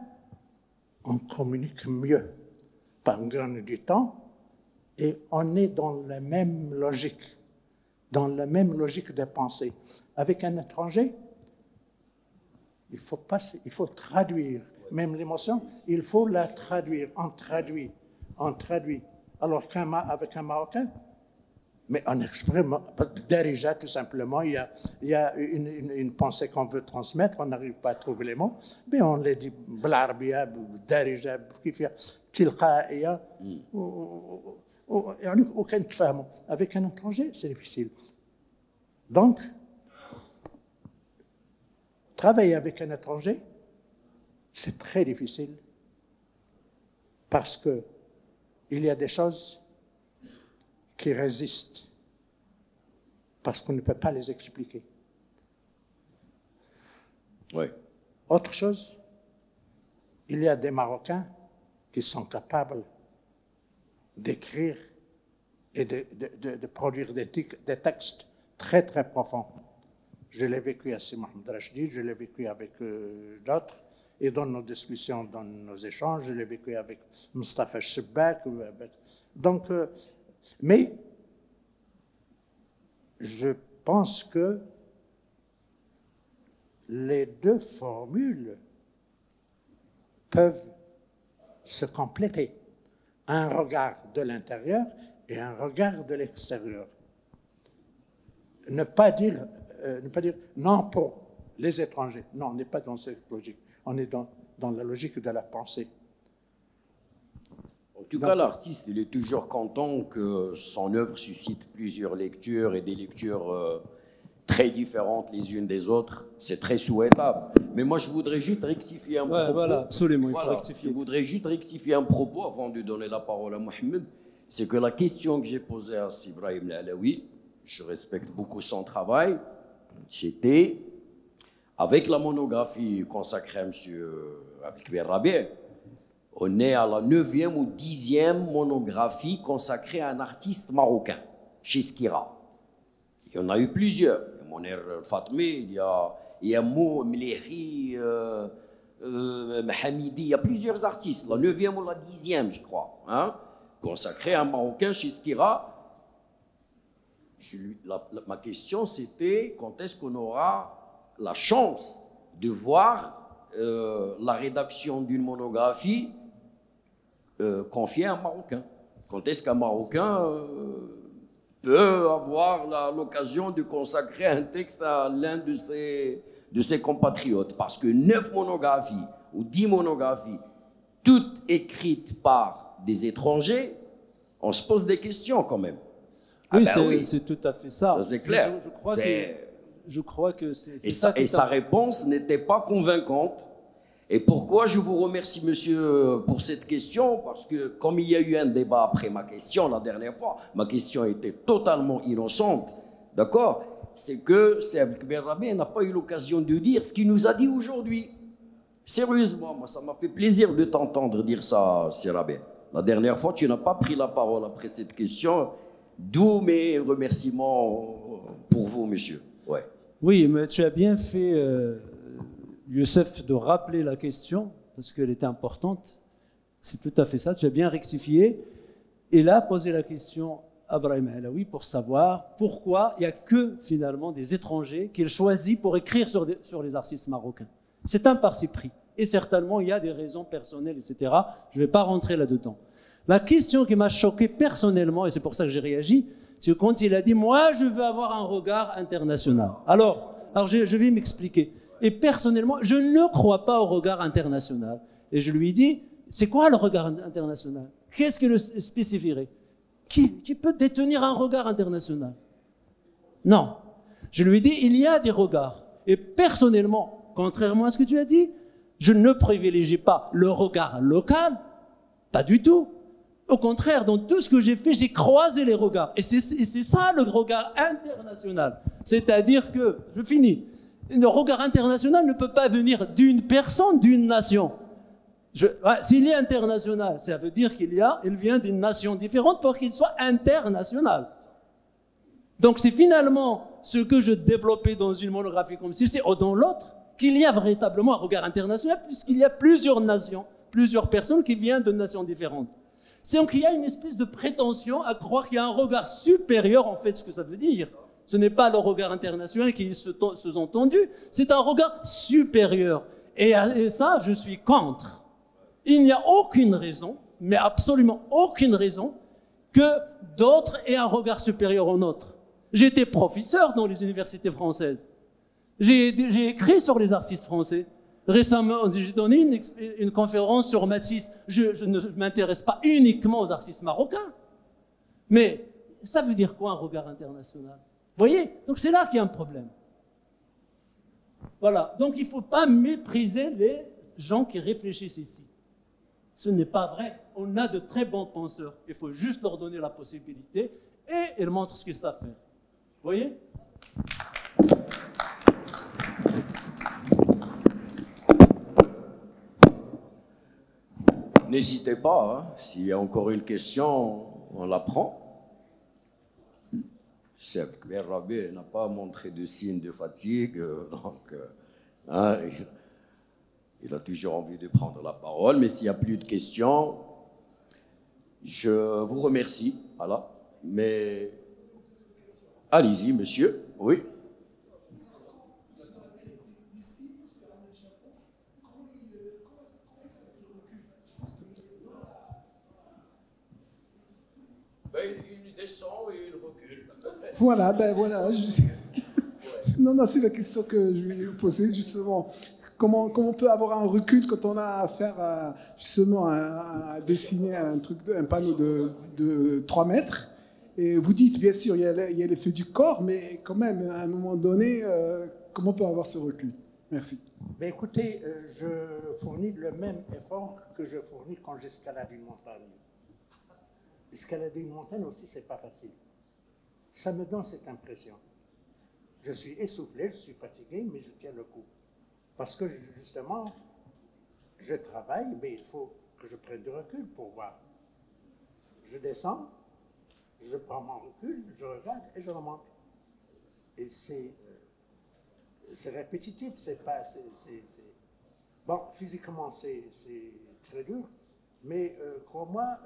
on communique mieux. On gagne du temps et on est dans la même logique de pensée. Avec un étranger, il faut traduire. Même l'émotion, il faut la traduire. On traduit. Alors qu'avec un Marocain, mais on exprime, déjà tout simplement, il y a une pensée qu'on veut transmettre, on n'arrive pas à trouver les mots, mais on les dit بالعربية بالدارجة كيف تلقائية وكان تفهموا. Avec un étranger, c'est difficile. Donc, travailler avec un étranger, c'est très difficile parce que il y a des choses qui résistent parce qu'on ne peut pas les expliquer. Oui. Autre chose, il y a des Marocains qui sont capables d'écrire et de produire des textes très très profonds. Je l'ai vécu à Si Mohamed Rachdi, je l'ai vécu avec d'autres, et dans nos discussions, dans nos échanges, je l'ai vécu avec Mustafa Chebak. Donc, mais je pense que les deux formules peuvent se compléter. Un regard de l'intérieur et un regard de l'extérieur. Ne pas dire non pour les étrangers. Non, on n'est pas dans cette logique. On est dans la logique de la pensée. En tout cas, l'artiste, il est toujours content que son œuvre suscite plusieurs lectures et des lectures très différentes les unes des autres. C'est très souhaitable. Mais moi, je voudrais juste rectifier un propos. Voilà, absolument, il faut rectifier. Je voudrais juste rectifier un propos avant de donner la parole à Mohamed. C'est que la question que j'ai posée à Ibrahim Alaoui, je respecte beaucoup son travail, c'était, avec la monographie consacrée à M. Abdelkbir Rabih, on est à la 9e ou 10e monographie consacrée à un artiste marocain, chez Skira. Il y en a eu plusieurs. Il y a Moner Fatmi, il y a Mou Mlehi, Hamidi, il y a plusieurs artistes, la 9e ou la 10e, je crois, hein, consacrée à un Marocain chez Skira. Ma question, c'était quand est-ce qu'on aura la chance de voir la rédaction d'une monographie confiée à un Marocain. Quand est-ce qu'un Marocain peut avoir l'occasion de consacrer un texte à l'un de ses compatriotes? Parce que 9 monographies ou 10 monographies, toutes écrites par des étrangers, on se pose des questions quand même. Oui, c'est tout à fait ça. C'est clair. Je crois que c'est et sa réponse n'était pas convaincante. Et pourquoi je vous remercie, monsieur, pour cette question? Parce que comme il y a eu un débat après ma question la dernière fois, ma question était totalement innocente, d'accord? C'est que Abdelkbir Rabih n'a pas eu l'occasion de dire ce qu'il nous a dit aujourd'hui. Sérieusement, moi, ça m'a fait plaisir de t'entendre dire ça, Rabih. La dernière fois, tu n'as pas pris la parole après cette question. D'où mes remerciements pour vous, monsieur. Ouais. Oui, mais tu as bien fait, Youssef, de rappeler la question, parce qu'elle était importante. C'est tout à fait ça, tu as bien rectifié. Et là, poser la question à Brahim Alaoui pour savoir pourquoi il n'y a que, finalement, des étrangers qu'il choisit pour écrire sur les artistes marocains. C'est un parti pris. Et certainement, il y a des raisons personnelles, etc. Je ne vais pas rentrer là-dedans. La question qui m'a choqué personnellement, et c'est pour ça que j'ai réagi, c'est quand il a dit « Moi, je veux avoir un regard international ». Alors je vais m'expliquer. Et personnellement, je ne crois pas au regard international. Et je lui ai dit « C'est quoi le regard international? Qu'est-ce qui le spécifierait? Qui peut détenir un regard international? » Non. Je lui ai dit « Il y a des regards. » Et personnellement, contrairement à ce que tu as dit, je ne privilégie pas le regard local, pas du tout. Au contraire, dans tout ce que j'ai fait, j'ai croisé les regards. Et c'est ça le regard international. C'est-à-dire que, je finis, le regard international ne peut pas venir d'une personne, d'une nation. S'il est international, ça veut dire qu'il vient d'une nation différente pour qu'il soit international. Donc c'est finalement ce que je développais dans une monographie comme celle-ci, ou dans l'autre, qu'il y a véritablement un regard international, puisqu'il y a plusieurs nations, plusieurs personnes qui viennent de nations différentes. C'est donc qu'il y a une espèce de prétention à croire qu'il y a un regard supérieur, en fait, ce que ça veut dire. Ce n'est pas le regard international qui est sous-entendu, c'est un regard supérieur. Et ça, je suis contre. Il n'y a aucune raison, mais absolument aucune raison, que d'autres aient un regard supérieur au nôtre. J'étais professeur dans les universités françaises. J'ai écrit sur les artistes français. Récemment, j'ai donné une conférence sur Matisse. Je ne m'intéresse pas uniquement aux artistes marocains. Mais ça veut dire quoi un regard international? Vous voyez? Donc c'est là qu'il y a un problème. Voilà. Donc il ne faut pas mépriser les gens qui réfléchissent ici. Ce n'est pas vrai. On a de très bons penseurs. Il faut juste leur donner la possibilité et ils montrent ce qu'ils savent faire. Vous voyez? N'hésitez pas, hein. S'il y a encore une question, on la prend. Cheikh Kbir Rabih n'a pas montré de signe de fatigue, donc hein, il a toujours envie de prendre la parole. Mais s'il n'y a plus de questions, je vous remercie. Voilà. Mais allez-y, monsieur. Oui. Il descend et il recule. Voilà, ben voilà. Non, c'est la question que je lui ai posée, justement. Comment on peut avoir un recul quand on a affaire à, justement, à dessiner un panneau de 3 mètres? Et vous dites, bien sûr, il y a l'effet du corps, mais quand même, à un moment donné, comment on peut avoir ce recul? Merci. Ben écoutez, je fournis le même effort que je fournis quand j'escalade une montagne. Escalader une montagne aussi, c'est pas facile. Ça me donne cette impression. Je suis essoufflé, je suis fatigué, mais je tiens le coup. Parce que justement, je travaille, mais il faut que je prenne du recul pour voir. Je descends, je prends mon recul, je regarde et je remonte. Et c'est répétitif, c'est pas... Bon, physiquement, c'est très dur, mais crois-moi,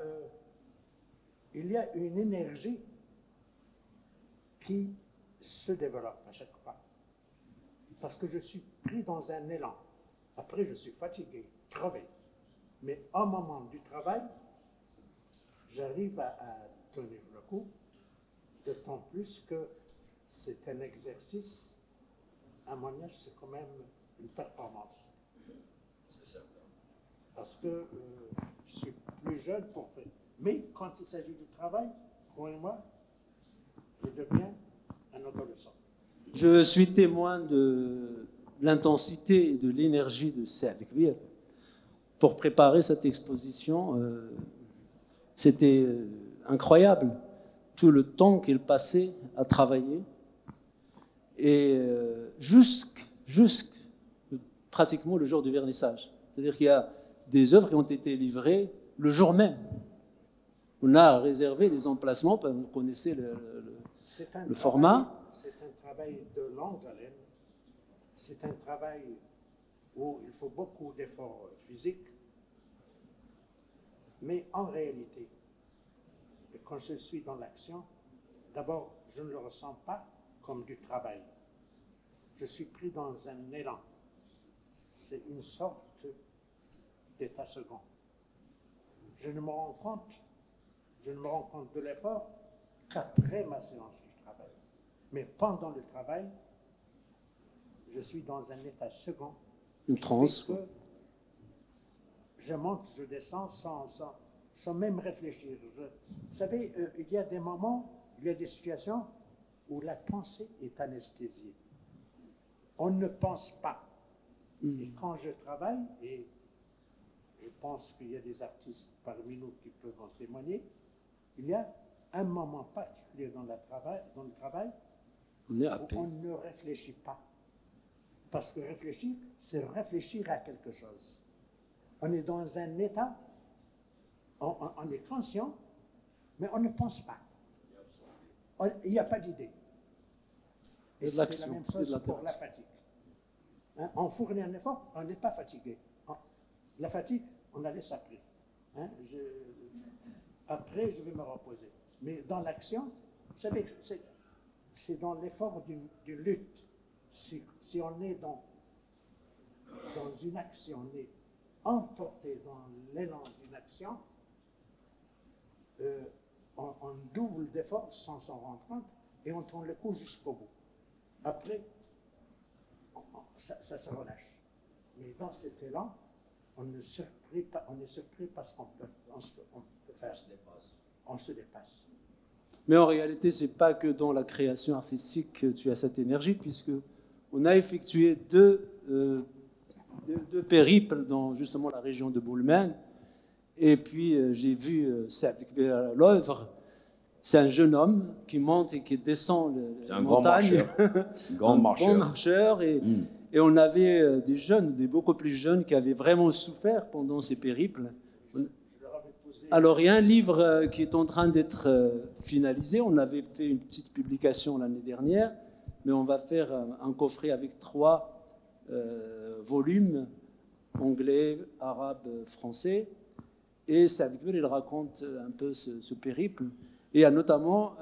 il y a une énergie qui se développe à chaque fois. Parce que je suis pris dans un élan. Après, je suis fatigué, crevé. Mais au moment du travail, j'arrive à tenir le coup, d'autant plus que c'est un exercice. Un mariage, c'est quand même une performance. C'est certain. Parce que je suis plus jeune pour faire. Mais quand il s'agit du travail, croyez-moi, je deviens un adolescent. Je suis témoin de l'intensité et de l'énergie de Saad Kbir. Pour préparer cette exposition, c'était incroyable. Tout le temps qu'il passait à travailler. Et jusqu'à pratiquement le jour du vernissage. C'est-à-dire qu'il y a des œuvres qui ont été livrées le jour même. On a réservé des emplacements, vous connaissez le format. C'est un travail de longue haleine. C'est un travail où il faut beaucoup d'efforts physiques. Mais en réalité, quand je suis dans l'action, d'abord, je ne le ressens pas comme du travail. Je suis pris dans un élan. C'est une sorte d'état second. Je ne me rends compte de l'effort qu'après ma séance du travail. Mais pendant le travail, je suis dans un état second. Une transe. Je monte, je descends sans même réfléchir. Vous savez, il y a des moments, il y a des situations où la pensée est anesthésiée. On ne pense pas. Et quand je travaille, et je pense qu'il y a des artistes parmi nous qui peuvent en témoigner, il y a un moment particulier dans le travail où on ne réfléchit pas. Parce que réfléchir, c'est réfléchir à quelque chose. On est dans un état, on est conscient, mais on ne pense pas. Il n'y a pas d'idée. Et c'est la même chose pour la fatigue. Hein, on fournit un effort, on n'est pas fatigué. La fatigue, on la laisse après. Hein, après, je vais me reposer. Mais dans l'action, vous savez, c'est dans l'effort d'une lutte. Si on est dans une action, on est emporté dans l'élan d'une action, on double d'effort sans s'en rendre compte et on tourne le coup jusqu'au bout. Après, ça se relâche. Mais dans cet élan, on est surpris parce qu'on peut faire. On se dépasse. Mais en réalité, ce n'est pas que dans la création artistique que tu as cette énergie, puisque on a effectué deux périples dans justement la région de Boulmen. Et puis, j'ai vu l'œuvre. C'est un jeune homme qui monte et qui descend la montagne. Grand marcheur. Grand marcheur. Et on avait des jeunes, des beaucoup plus jeunes, qui avaient vraiment souffert pendant ces périples. Alors, il y a un livre qui est en train d'être finalisé. On avait fait une petite publication l'année dernière, mais on va faire un coffret avec 3 volumes, anglais, arabe, français. Et Sadibel, il raconte un peu ce périple. Et il y a notamment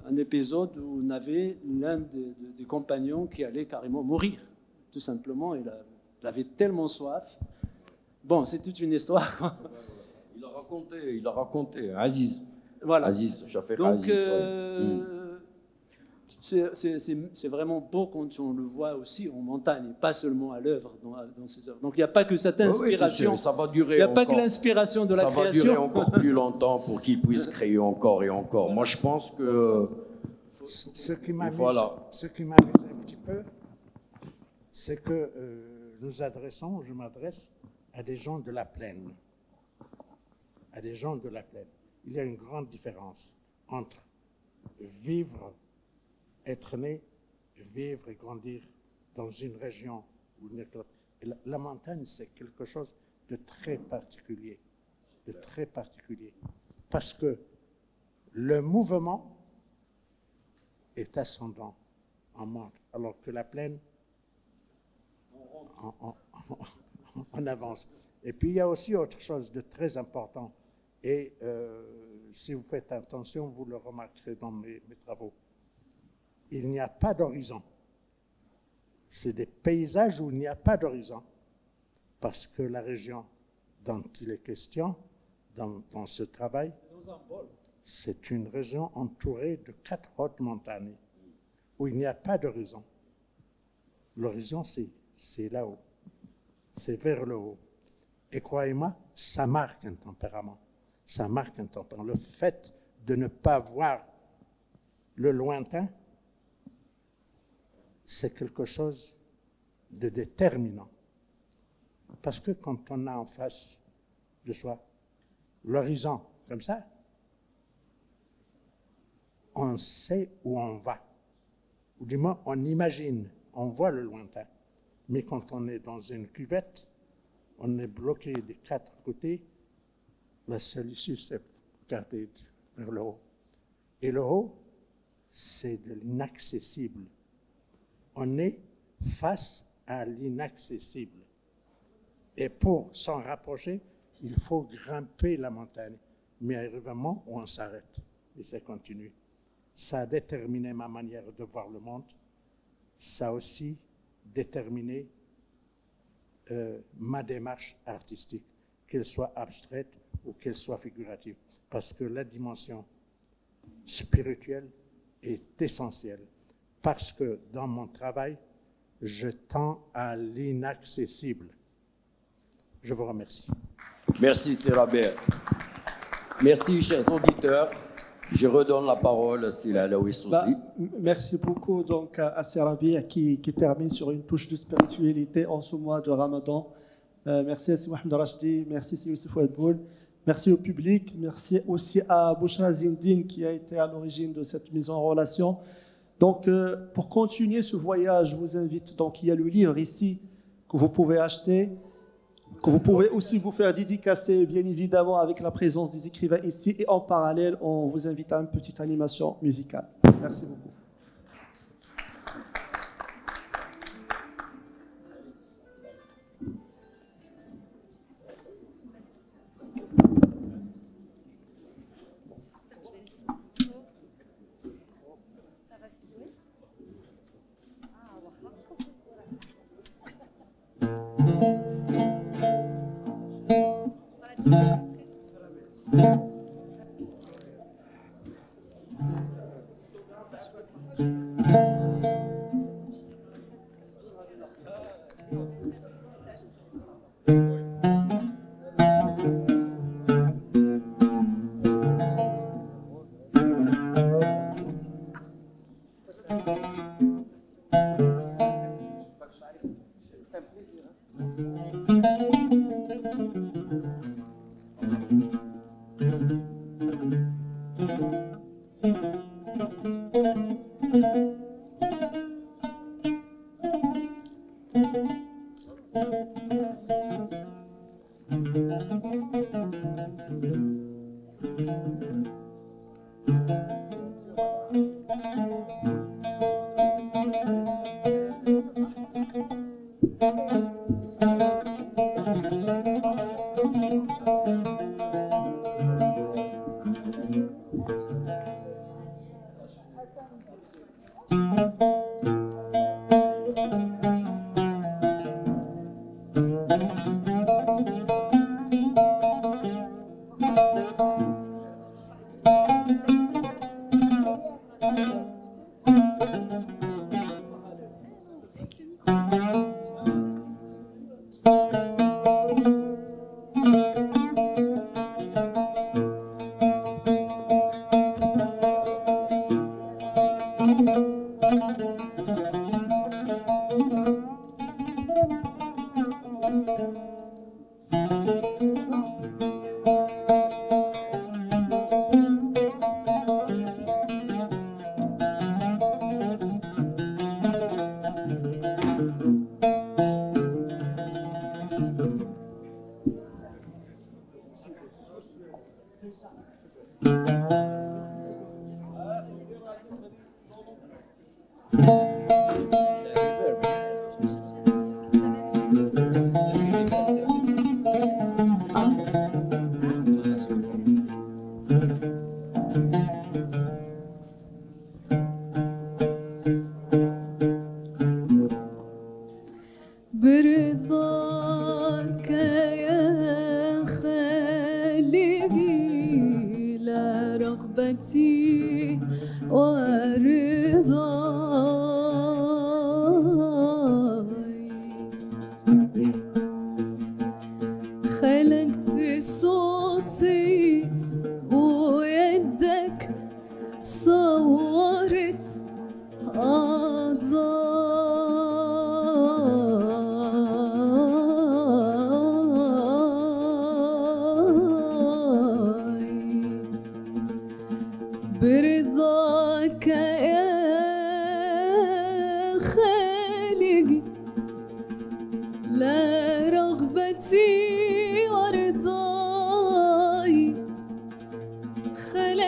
un épisode où on avait l'un des compagnons qui allait carrément mourir, tout simplement. Il avait tellement soif. Bon, c'est toute une histoire. Il a raconté, Aziz. Voilà. Aziz, Jaffer donc, Aziz. C'est vraiment beau quand on le voit aussi en montagne, pas seulement à l'œuvre, dans ces œuvres. Donc il n'y a pas que cette inspiration. Oui, ça va durer. Il n'y a pas que l'inspiration de la création. Ça va durer encore plus longtemps pour qu'il puisse créer encore et encore. Moi, je pense que. Ce qui m'amuse un petit peu, c'est que je m'adresse à des gens de la plaine. À des gens de la plaine. Il y a une grande différence entre vivre, être né, vivre et grandir dans une région ou une autre. La montagne, c'est quelque chose de très particulier. De très particulier. Parce que le mouvement est ascendant en monte, alors que la plaine, on avance. Et puis, il y a aussi autre chose de très important. Et si vous faites attention, vous le remarquerez dans mes travaux. Il n'y a pas d'horizon. C'est des paysages où il n'y a pas d'horizon. Parce que la région dont il est question, dans ce travail, c'est une région entourée de 4 hautes montagnes, où il n'y a pas d'horizon. L'horizon, c'est là-haut. C'est vers le haut. Et croyez-moi, ça marque un tempérament. Ça marque un tempérament. Le fait de ne pas voir le lointain, c'est quelque chose de déterminant. Parce que quand on a en face de soi l'horizon comme ça, on sait où on va. Ou du moins, on imagine, on voit le lointain. Mais quand on est dans une cuvette, on est bloqué des 4 côtés. La seule issue, c'est regardez vers le haut. Et le haut, c'est de l'inaccessible. On est face à l'inaccessible. Et pour s'en rapprocher, il faut grimper la montagne. Mais à un moment où on s'arrête et ça continue. Ça a déterminé ma manière de voir le monde. Ça a aussi déterminé ma démarche artistique, qu'elle soit abstraite ou qu'elle soit figurative. Parce que la dimension spirituelle est essentielle. Parce que dans mon travail, je tends à l'inaccessible. Je vous remercie. Merci, c'est Robert. Merci, chers auditeurs. Je redonne la parole à Sila Alaouis aussi. Merci beaucoup donc, à Serabi qui termine sur une touche de spiritualité en ce mois de Ramadan. Merci à Si Mohamed Rachdi, merci à Youssef Ouadboul, merci au public, merci aussi à Bouchra Zindine qui a été à l'origine de cette mise en relation. Donc, pour continuer ce voyage, je vous invite, donc il y a le livre ici que vous pouvez acheter, que vous pouvez aussi vous faire dédicacer, bien évidemment, avec la présence des écrivains ici. Et en parallèle, on vous invite à une petite animation musicale. Merci beaucoup.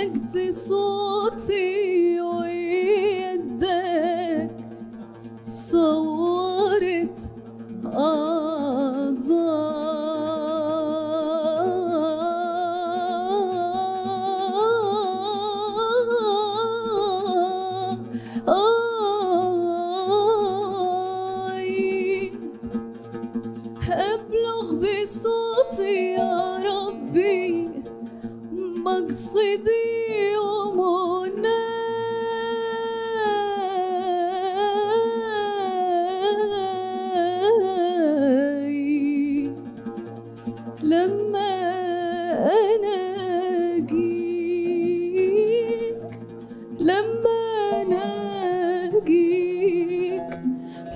مسكت صوتي ويدك صورت أبلغ بصوتي يا ربي مقصدي ومناي لما ألاقيك لما ألاقيك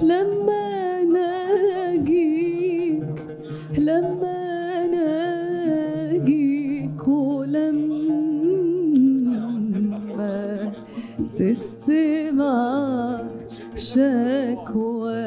لما ألاقيك لما ألاقيك ولما تستمع شكواي.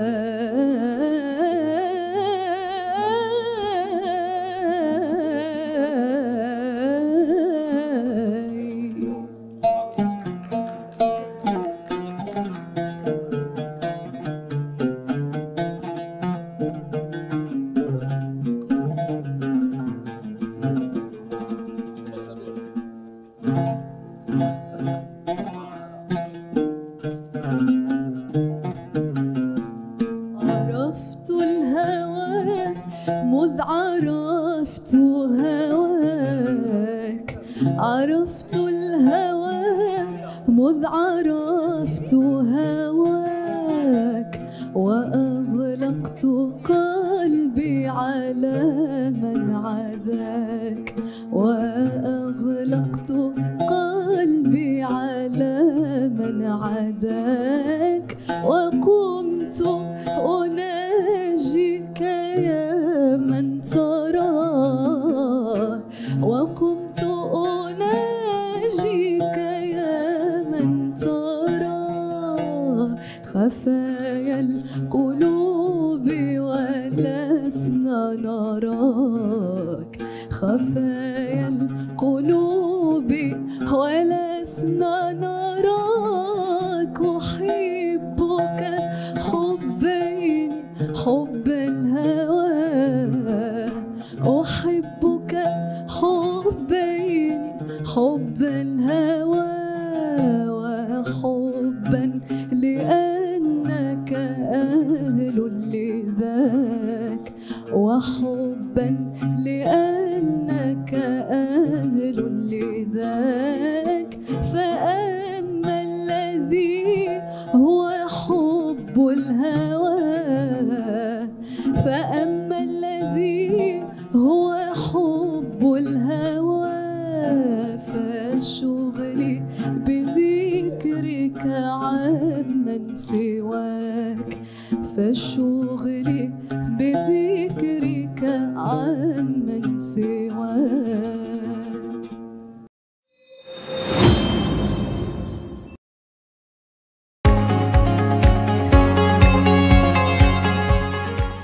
عرفت الهوى مذ عرفت هواك عرفت الهوى مذ عرفت هواك وأغلقت قلبي على من عذاك وأغلقت قلبي على من عداك وقمت أناجيك يا من تراه وقمت أناجيك يا من تراه خفايا القلوب ولسنا نراك خفايا القلوب ولسنا نراك أحبك حبين حب الهوى أحبك حبين حب الهوى وحبا لأنك أهل لذاك وحبا لأنك أهل لذاك فأما الذي هو حب الهوى فأما الذي هو حب الهوى فشغلي بذكرك عمن سواك فشغلي بذكرك عمن